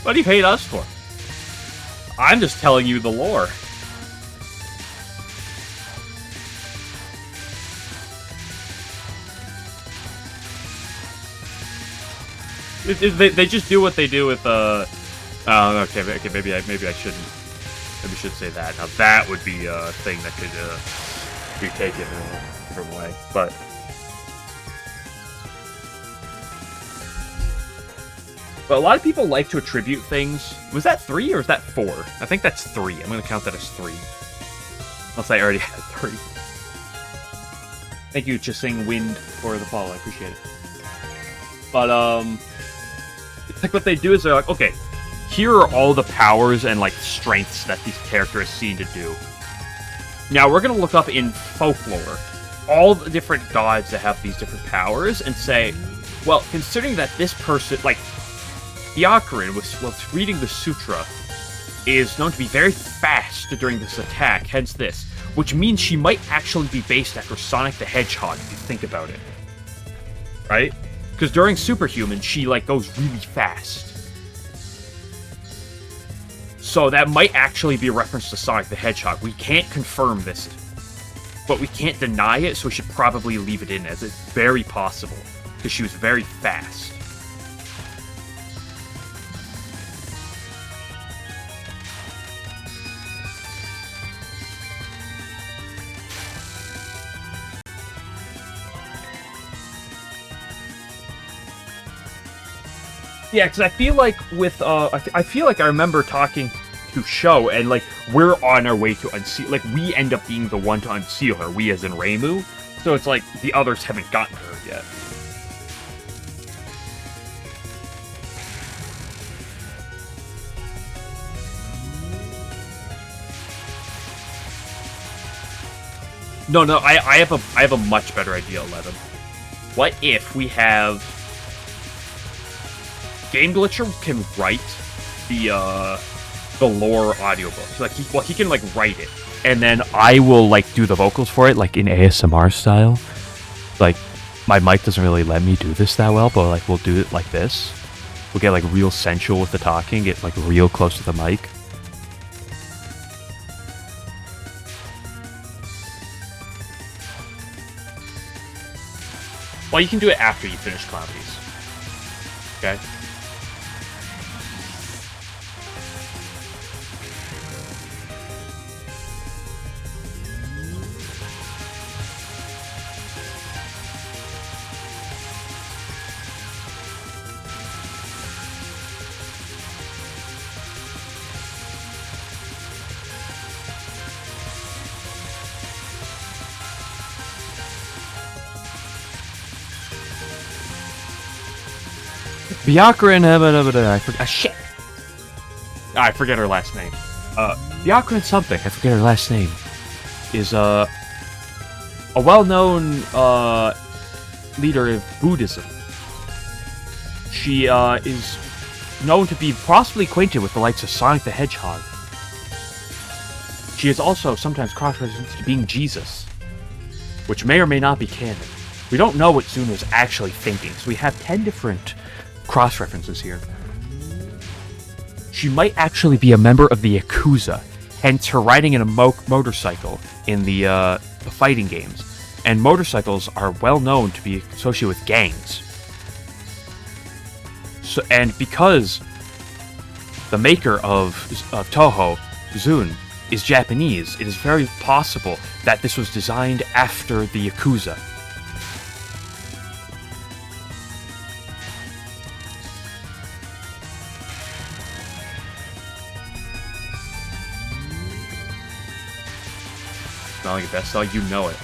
What do you hate us for? I'm just telling you the lore. They just do what they do with okay, maybe I shouldn't. Maybe I should say that. Now that would be a thing that could be taken in a different way, but. But a lot of people like to attribute things. Was that 3 or is that 4? I think that's 3. I'm going to count that as 3. Unless I already had 3. Thank you, Chising Wind, for the follow. I appreciate it. But, it's like what they do is they're like, okay, here are all the powers and, like, strengths that these characters seem to do. Now, we're going to look up in folklore all the different gods that have these different powers and say, well, considering that this person, like, Byakuren, was reading the sutra, is known to be very fast during this attack, hence this, which means she might actually be based after Sonic the Hedgehog, if you think about it. Right? Because during Superhuman, she, like, goes really fast. So that might actually be a reference to Sonic the Hedgehog. We can't confirm this, but we can't deny it, so we should probably leave it in as it's very possible, because she was very fast. Yeah, because I feel like with, I feel like I remember talking to Sho, and, like, we're on our way to unseal, like, we end up being the one to unseal her, we as in Reimu, so it's like, the others haven't gotten her yet. No, I have a much better idea, 11. What if we have... Game Glitcher can write the lore audiobook. Like, he can, like, write it. And then I will, like, do the vocals for it, like, in ASMR style. Like, my mic doesn't really let me do this that well, but, like, we'll do it like this. We'll get, like, real sensual with the talking, get, like, real close to the mic. Well, you can do it after you finish Clown Piece. Okay? Byakuren, I forgot. Shit! I forget her last name. Byakuren something, I forget her last name. Is, a well-known, leader of Buddhism. She, is known to be possibly acquainted with the likes of Sonic the Hedgehog. She is also sometimes cross-referenced to being Jesus, which may or may not be canon. We don't know what Zuna is actually thinking, so we have 10 different cross-references here. She might actually be a member of the Yakuza, hence her riding in a motorcycle in the fighting games. And motorcycles are well known to be associated with gangs. So, and because the maker of Touhou, Zun, is Japanese, it is very possible that this was designed after the Yakuza. Smelling it, that's how you know it.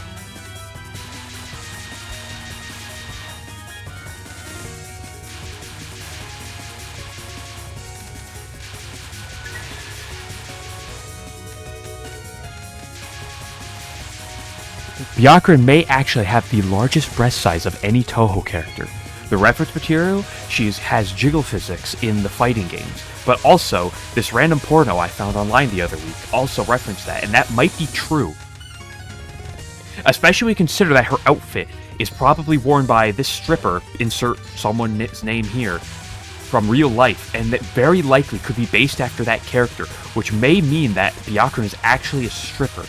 Byakuren may actually have the largest breast size of any Touhou character. The reference material, she has jiggle physics in the fighting games, but also, this random porno I found online the other week also referenced that, and that might be true. Especially when we consider that her outfit is probably worn by this stripper, insert someone's name here, from real life, and that very likely could be based after that character, which may mean that Byakuren is actually a stripper.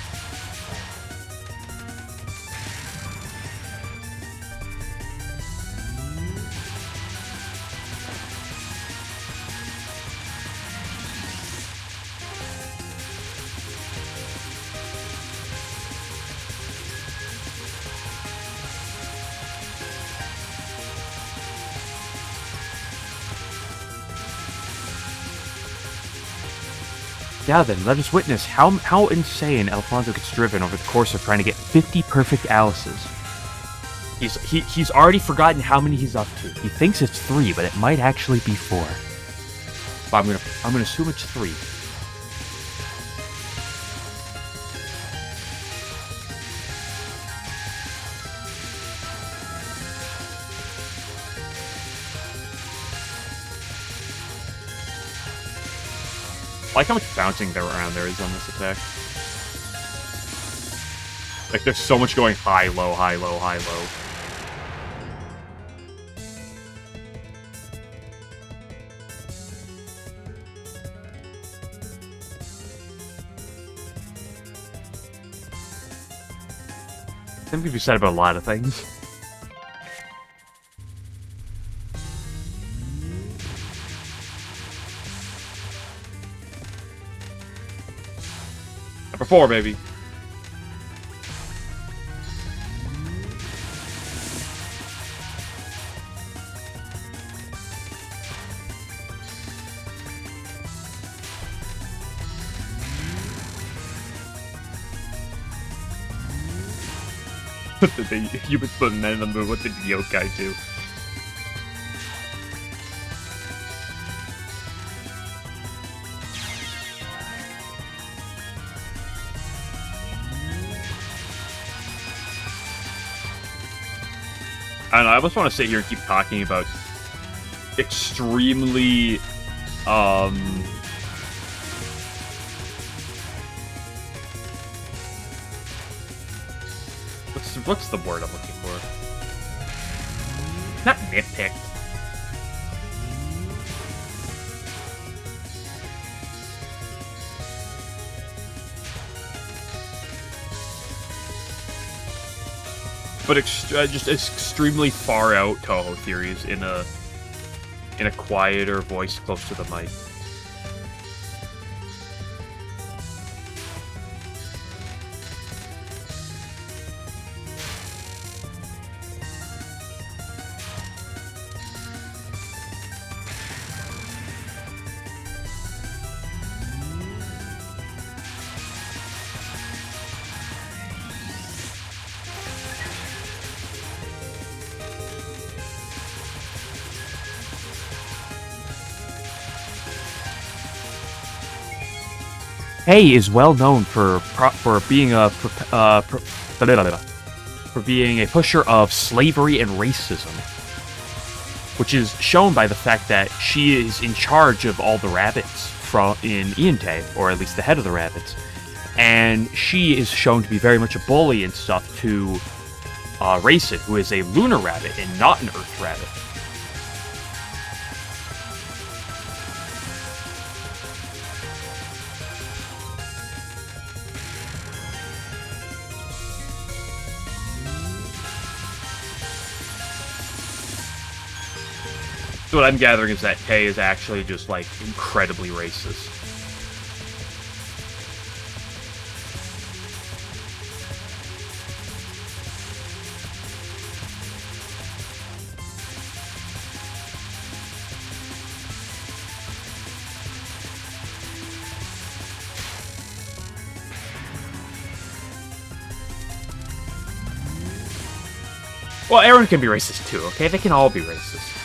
Yeah, then, let us witness how insane Alfonso gets driven over the course of trying to get 50 perfect Alices. He's already forgotten how many he's up to. He thinks it's 3, but it might actually be 4. But I'm gonna assume it's 3. I like how much bouncing around there is on this attack. Like, there's so much going high, low, high, low, high, low. Something can be said about a lot of things. Number 4, baby. You've been putting that in the move. What did the yokai do? I don't know, I almost want to sit here and keep talking about extremely, what's the word I'm looking for? Not nitpick. But just extremely far out Touhou theories in a quieter voice close to the mic. Hei is well known for being a pusher of slavery and racism. which is shown by the fact that she is in charge of all the rabbits in Iante, or at least the head of the rabbits. And she is shown to be very much a bully and stuff to Racin, who is a lunar rabbit and not an Earth rabbit. So what I'm gathering is that Kay is actually just, like, incredibly racist. Well, Aaron can be racist too, okay? They can all be racist.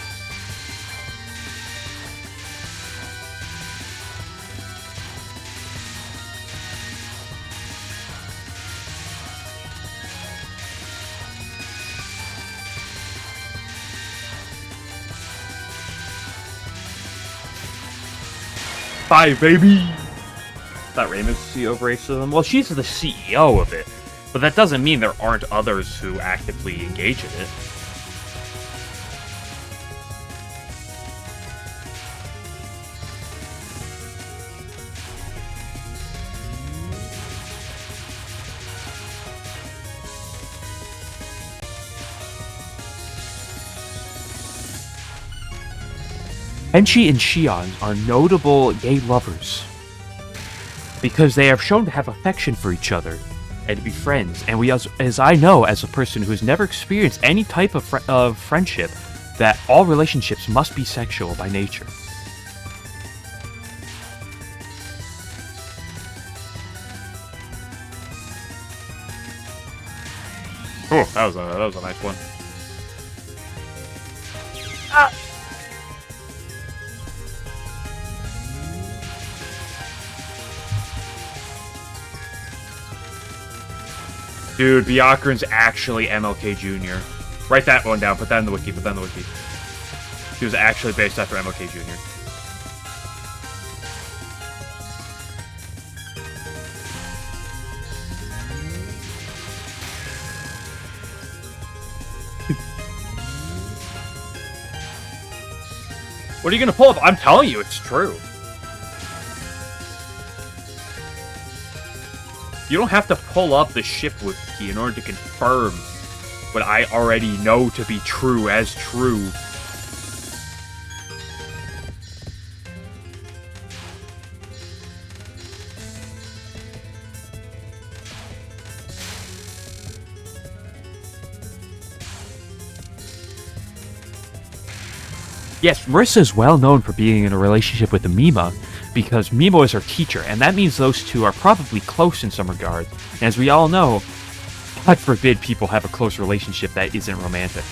Bye, baby! Thought Raymond's the CEO of racism. Well, she's the CEO of it, but that doesn't mean there aren't others who actively engage in it. Enchi and Shion are notable gay lovers because they are shown to have affection for each other and to be friends. And as I know, as a person who has never experienced any type of friendship, that all relationships must be sexual by nature. Oh, that was a nice one. Dude, Byakuran's actually MLK Jr. Write that one down, put that in the wiki, He was actually based after MLK Jr. What are you gonna pull up? I'm telling you, it's true. You don't have to pull up the ship wiki in order to confirm what I already know to be true as true. Yes, Marissa is well known for being in a relationship with Mima, because Mimo is her teacher, and that means those two are probably close in some regards. And as we all know, God forbid people have a close relationship that isn't romantic.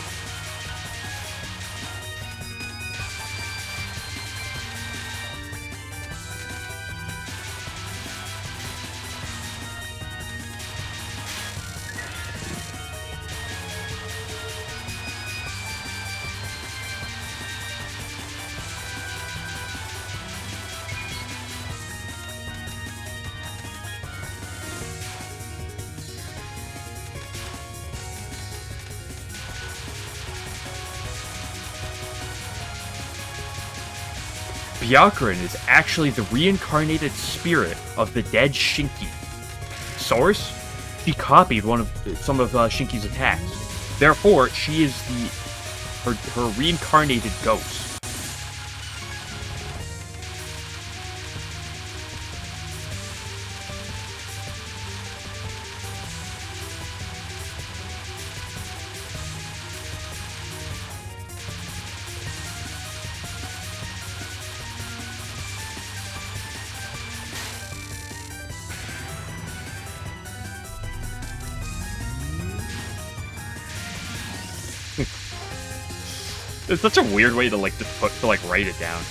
Byakuran is actually the reincarnated spirit of the dead Shinki. Source? She copied some of Shinki's attacks. Therefore, she is her reincarnated ghost. It's such a weird way to write it down.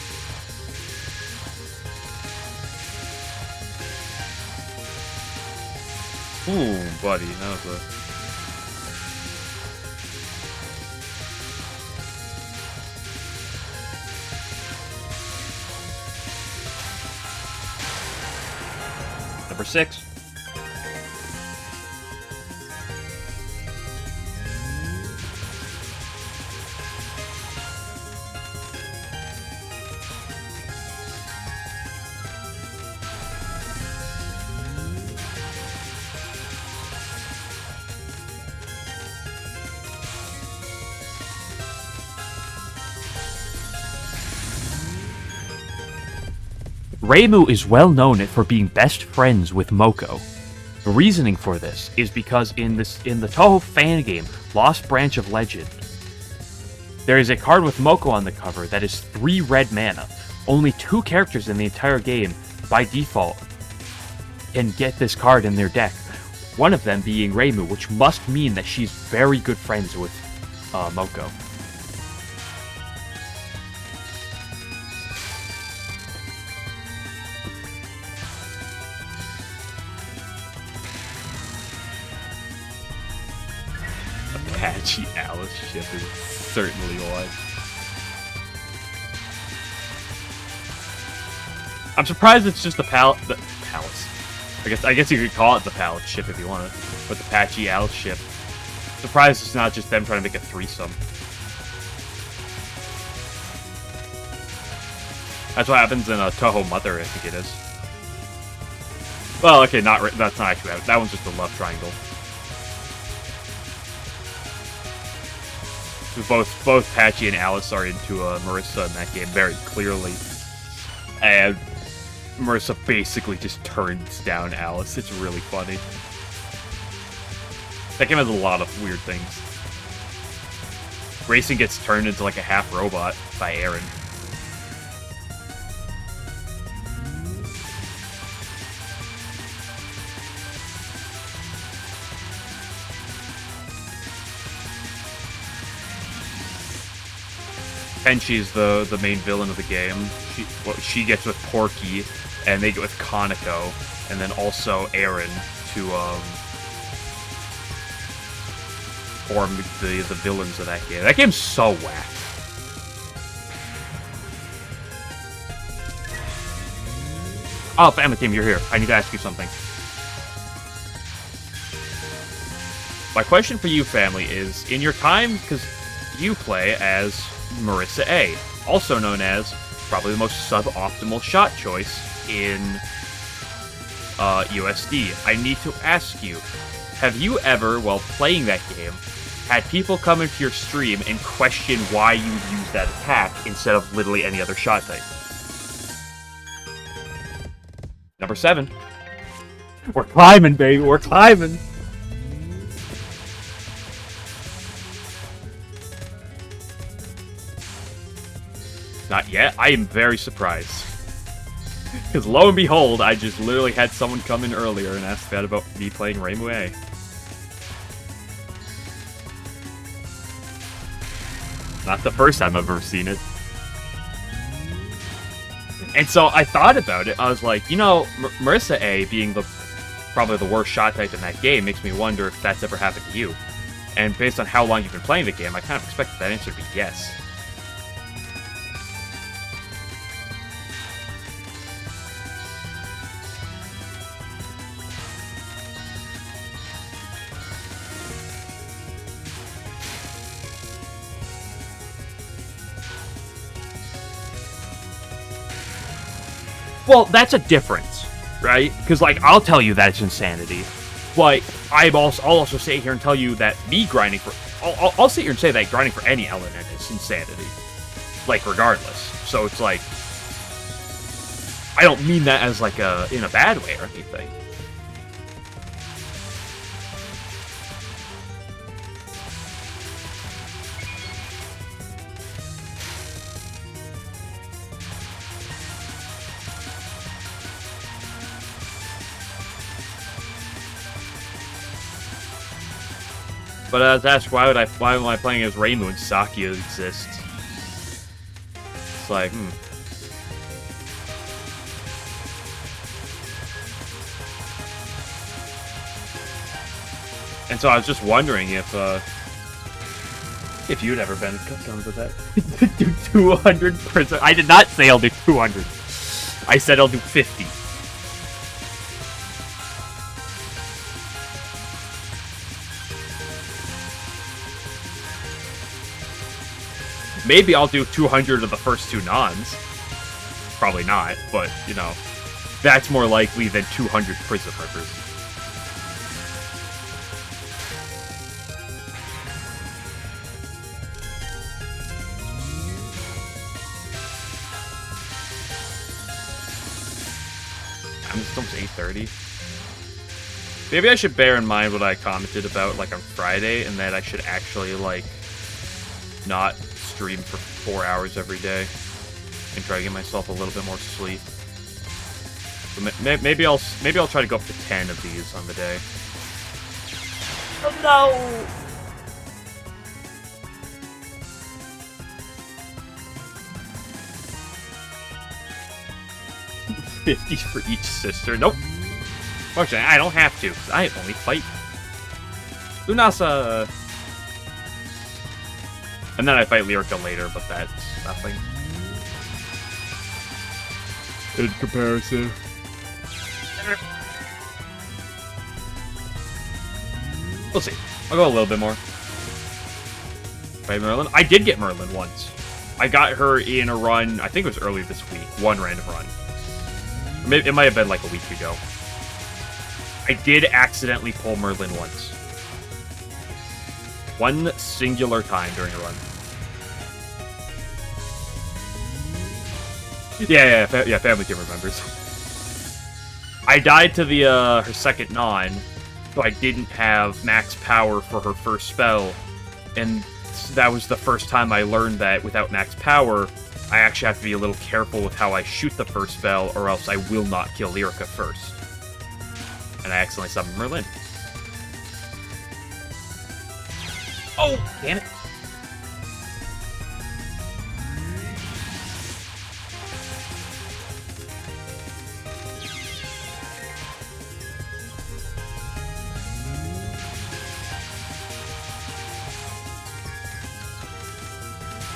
Ooh, buddy, that was a... Number 6. Reimu is well known for being best friends with Moko. The reasoning for this is because in the Touhou fan game, Lost Branch of Legend, there is a card with Moko on the cover that is 3 red mana. Only 2 characters in the entire game, by default, can get this card in their deck. One of them being Reimu, which must mean that she's very good friends with Moko. Patchy Alice ship is certainly odd. I'm surprised it's just the palace. I guess you could call it the palace ship if you want it, but the Patchy Alice ship. Surprised it's not just them trying to make a threesome. That's what happens in Touhou Mother, I think it is. Well, okay, that's not actually that one's just a love triangle. Both Patchy and Alice are into Marissa in that game very clearly, and Marissa basically just turns down Alice. It's really funny. That game has a lot of weird things. Grayson gets turned into like a half robot by Aaron. Tenchi's the main villain of the game. She gets with Porky, and they get with Kaneko, and then also Aaron to form the villains of that game. That game's so whack. Oh, Family Team, you're here. I need to ask you something. My question for you, family, is in your time, because you play as Marissa A, also known as probably the most suboptimal shot choice in USD. I need to ask you, have you ever, while playing that game, had people come into your stream and question why you would use that attack instead of literally any other shot type? Number 7. We're climbing, baby. We're climbing. Not yet. I am very surprised. Because lo and behold, I just literally had someone come in earlier and ask that about me playing Reimu A. Not the first time I've ever seen it. And so I thought about it. I was like, you know, Marissa A being probably the worst shot type in that game makes me wonder if that's ever happened to you. And based on how long you've been playing the game, I kind of expected that answer to be yes. Well, that's a difference, right? Because, like, I'll tell you that it's insanity. But I'll also sit here and tell you that me grinding for... I'll sit here and say that grinding for any LNN is insanity. Like, regardless. So it's like... I don't mean that as, like, in a bad way or anything. But I was asked, why am I playing as Reimu and Sakia exists? It's like, And so I was just wondering if you'd ever been done with that. Do 200%. I did not say I'll do 200. I said I'll do 50. Maybe I'll do 200 of the first 2 nons. Probably not, but, you know, that's more likely than 200 Prism Rivers. It's almost 8:30. Maybe I should bear in mind what I commented about, like, on Friday, and that I should actually, like, not stream for 4 hours every day and try to get myself a little bit more sleep. So maybe I'll try to go up to 10 of these on the day. Oh no! 50 for each sister. Nope. Fortunately, I don't have to, because I only fight Lunasa. And then I fight Lyrica later, but that's nothing. In comparison. We'll see. I'll go a little bit more. Right, Merlin? I did get Merlin once. I got her in a run, I think it was early this week. One random run. Or maybe, it might have been like a week ago. I did accidentally pull Merlin once. One singular time during a run. Yeah, Family Kid remembers. I died to the her second non, so I didn't have max power for her first spell, and that was the first time I learned that without max power, I actually have to be a little careful with how I shoot the first spell, or else I will not kill Lyrica first. And I accidentally summoned Merlin. Oh, damn it.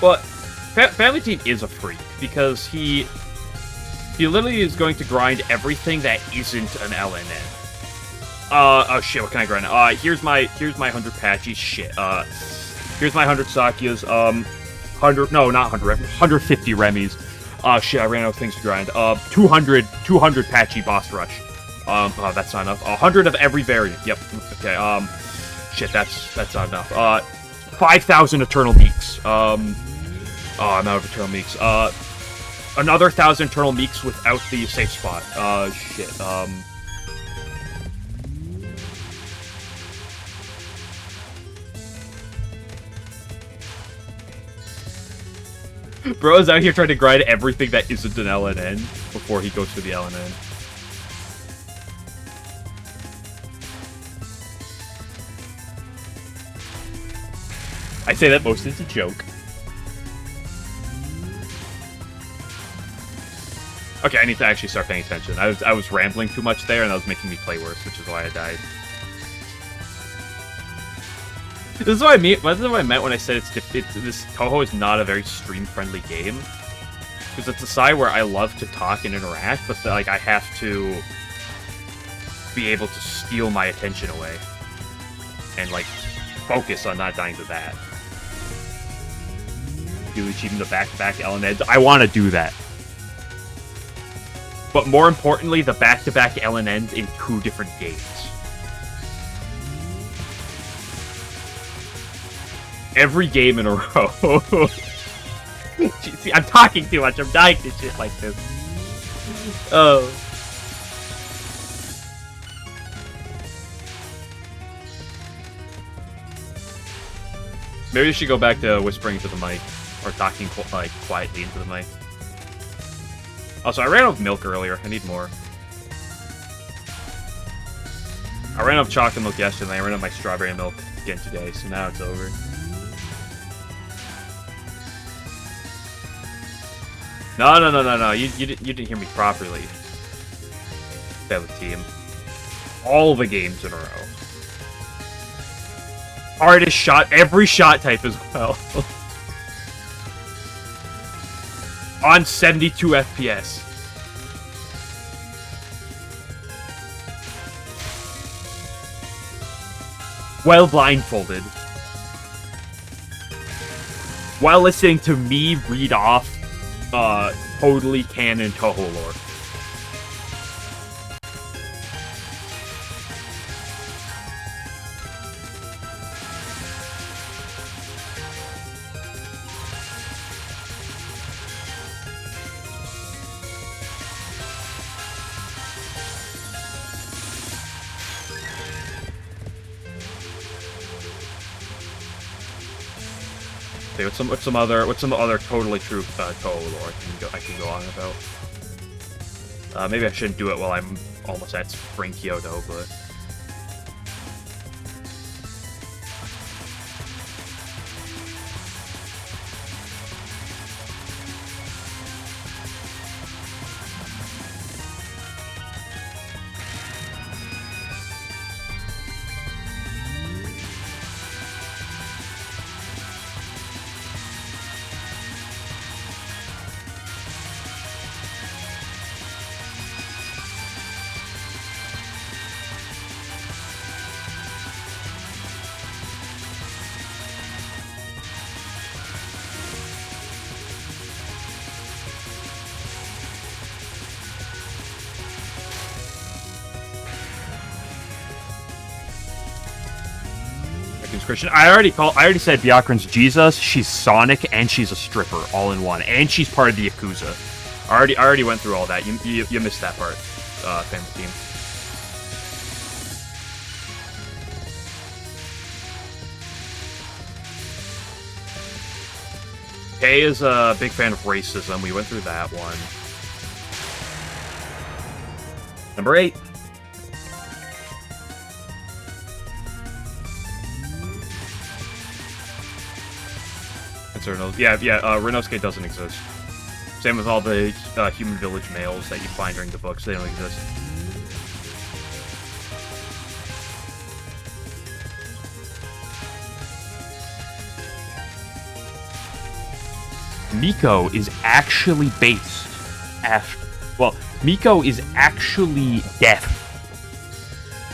But Family Teen is a freak, because he literally is going to grind everything that isn't an LNN. Oh shit, what can I grind? Here's my 100 Patchies, shit. Here's my 100 Sakyas, 150 Remy's. Shit, I ran out of things to grind. 200 Patchy Boss Rush. That's not enough. 100 of every variant, yep, okay, shit, that's not enough. 5,000 Eternal Meeks, I'm out of Eternal Meeks. Another 1,000 Eternal Meeks without the safe spot. Shit, Bro is out here trying to grind everything that isn't an LNN before he goes to the LNN. I say that most as a joke. Okay, I need to actually start paying attention. I was rambling too much there, and that was making me play worse, which is why I died. This is what I mean. This is what I meant when I said this Touhou is not a very stream-friendly game, because it's a side where I love to talk and interact, but like I have to be able to steal my attention away and like focus on not dying to that. Do achieving the back-to-back LNNs. I want to do that. But more importantly, the back-to-back LNNs in 2 different games. Every game in a row. See, I'm talking too much. I'm dying to shit like this. Oh. Maybe we should go back to whispering to the mic. Or talking, like, quietly into the mic. Also, I ran out of milk earlier. I need more. I ran out of chocolate milk yesterday, and I ran out of my strawberry milk again today, so now it's over. No. You didn't hear me properly. Family Team. All the games in a row. Hardest shot, every shot type as well. On 72 FPS. Well blindfolded. while listening to me read off totally canon Touhou lore. Okay, what's some other totally true Touhou lore I can go on about? Maybe I shouldn't do it while I'm almost at Spring Kyoto, but Christian. I already said Byakuran's Jesus. She's Sonic and she's a stripper all in one, and she's part of the Yakuza. I already went through all that. You missed that part, Family Team. Kay is a big fan of racism. We went through that one. Number 8. Yeah, Renosuke doesn't exist. Same with all the human village males that you find during the books. They don't exist. Miko is actually based after... Well, Miko is actually deaf.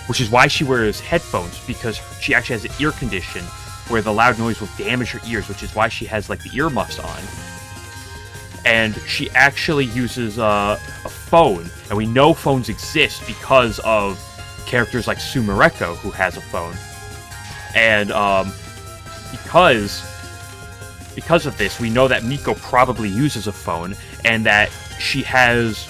Which is why she wears headphones, because she actually has an ear condition where the loud noise will damage her ears, which is why she has, like, the earmuffs on. And she actually uses a phone, and we know phones exist because of characters like Sumereko, who has a phone. And because of this, we know that Miko probably uses a phone, and that she has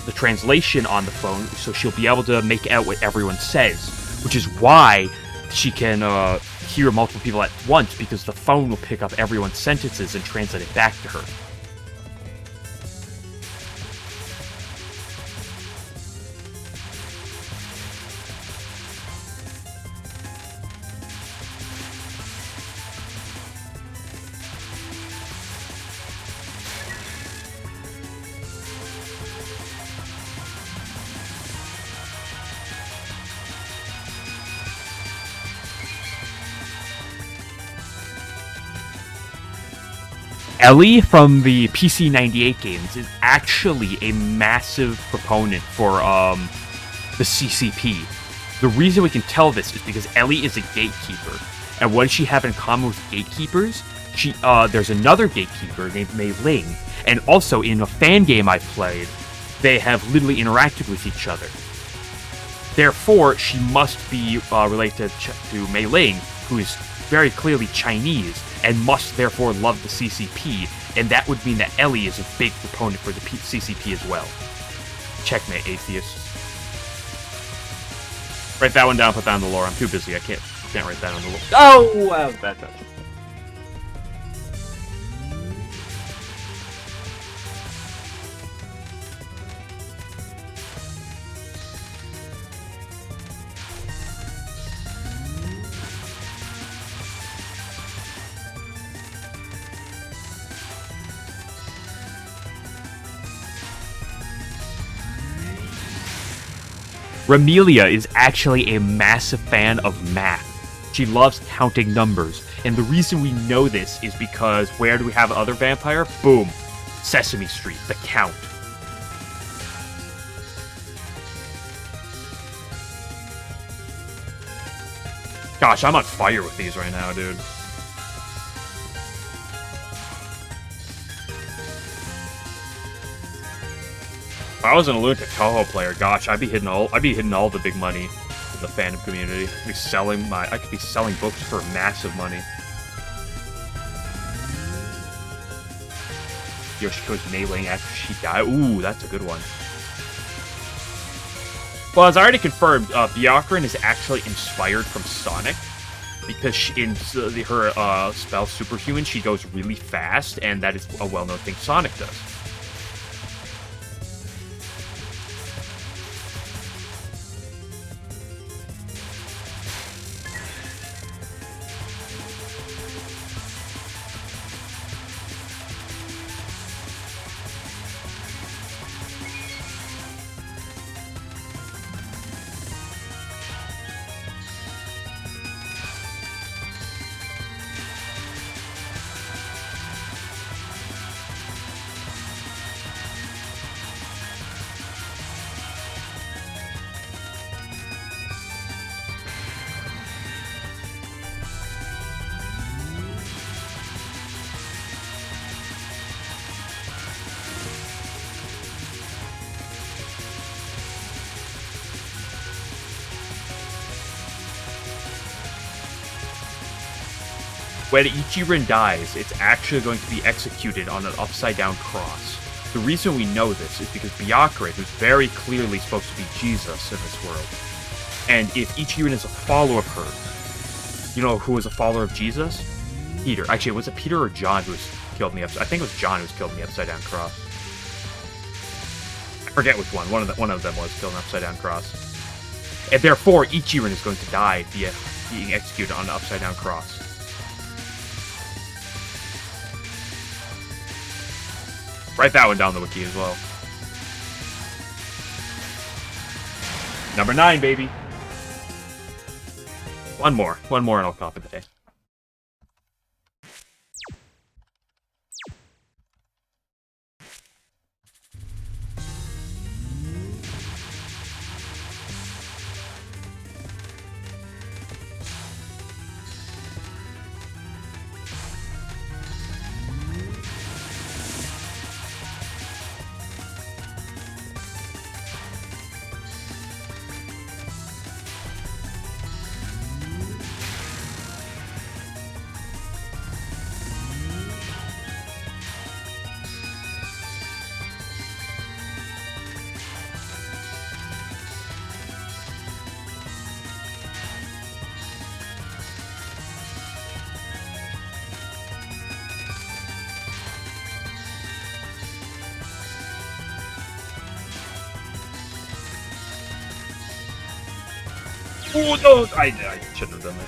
the translation on the phone, so she'll be able to make out what everyone says, which is why she can hear multiple people at once, because the phone will pick up everyone's sentences and translate it back to her. Ellie from the PC98 games is actually a massive proponent for the CCP. The reason we can tell this is because Ellie is a gatekeeper. And what does she have in common with gatekeepers? There's another gatekeeper named Mei Ling, and also in a fan game I played, they have literally interacted with each other. Therefore, she must be related to Mei Ling, who is very clearly Chinese, and must therefore love the CCP, and that would mean that Ellie is a big proponent for the CCP as well. Checkmate, atheists. Write that one down, put that on the lore. I'm too busy, I can't write that on the lore. Oh, wow, bad touch. Ramelia is actually a massive fan of math. She loves counting numbers, and the reason we know this is because where do we have other vampire? Boom. Sesame Street, the Count. Gosh, I'm on fire with these right now, dude. If I was an Lunatic Touhou player, gosh, I'd be hitting all the big money in the fandom community. I could be selling books for massive money. Yoshiko's meleeing after she died. Ooh, that's a good one. Well, as I already confirmed, Byakuran is actually inspired from Sonic, because in her spell Superhuman, she goes really fast, and that is a well-known thing Sonic does. When Ichirin dies, it's actually going to be executed on an upside-down cross. The reason we know this is because Byakuran, who's very clearly supposed to be Jesus in this world, and if Ichirin is a follower of her, you know who was a follower of Jesus? Peter. Actually, was it Peter or John who was killed in the upside? I think it was John who was killed in the upside-down cross. I forget which one. One of them was killed in an upside-down cross. And therefore, Ichirin is going to die via being executed on an upside-down cross. Write that one down the wiki as well. Number 9, baby. One more and I'll call it the day. Oh no! I shouldn't have done that.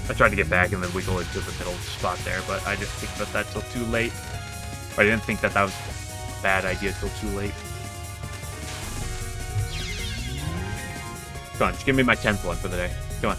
I tried to get back and then wiggle into the middle spot there, but I didn't think about that till too late. I didn't think that was a bad idea till too late. Come on, just give me my 10th one for the day. Come on.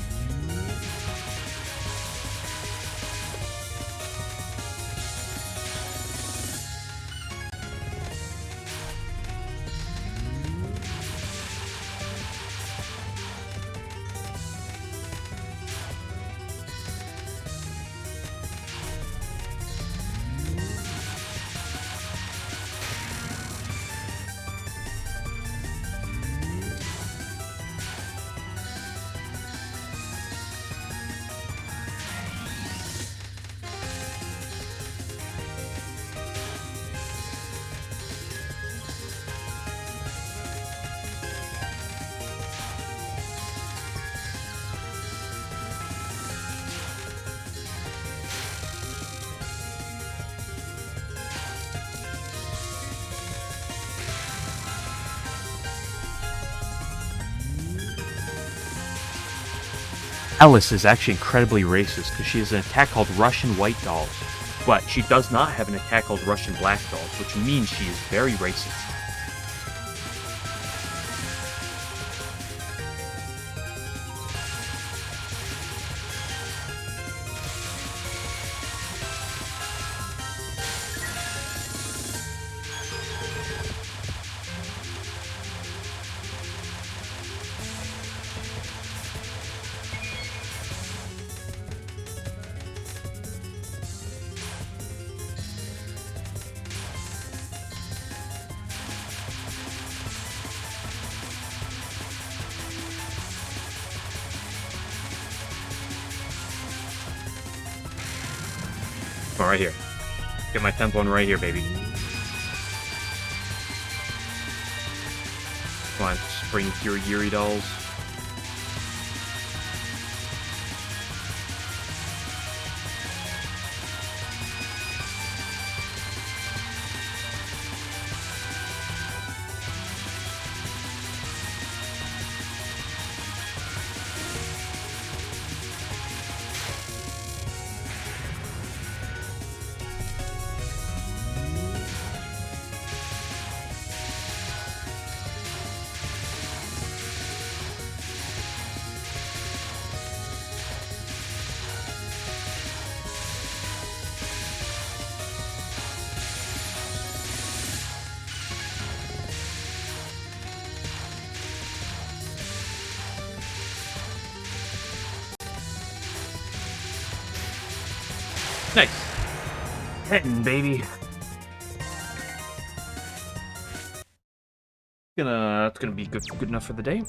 Alice is actually incredibly racist because she has an attack called Russian White Dolls, but she does not have an attack called Russian Black Dolls, which means she is very racist. one right here. Get my 10th one right here, baby. Come on, spring pure Yuri dolls. Nice. Hitting, baby. That's gonna be good enough for the day.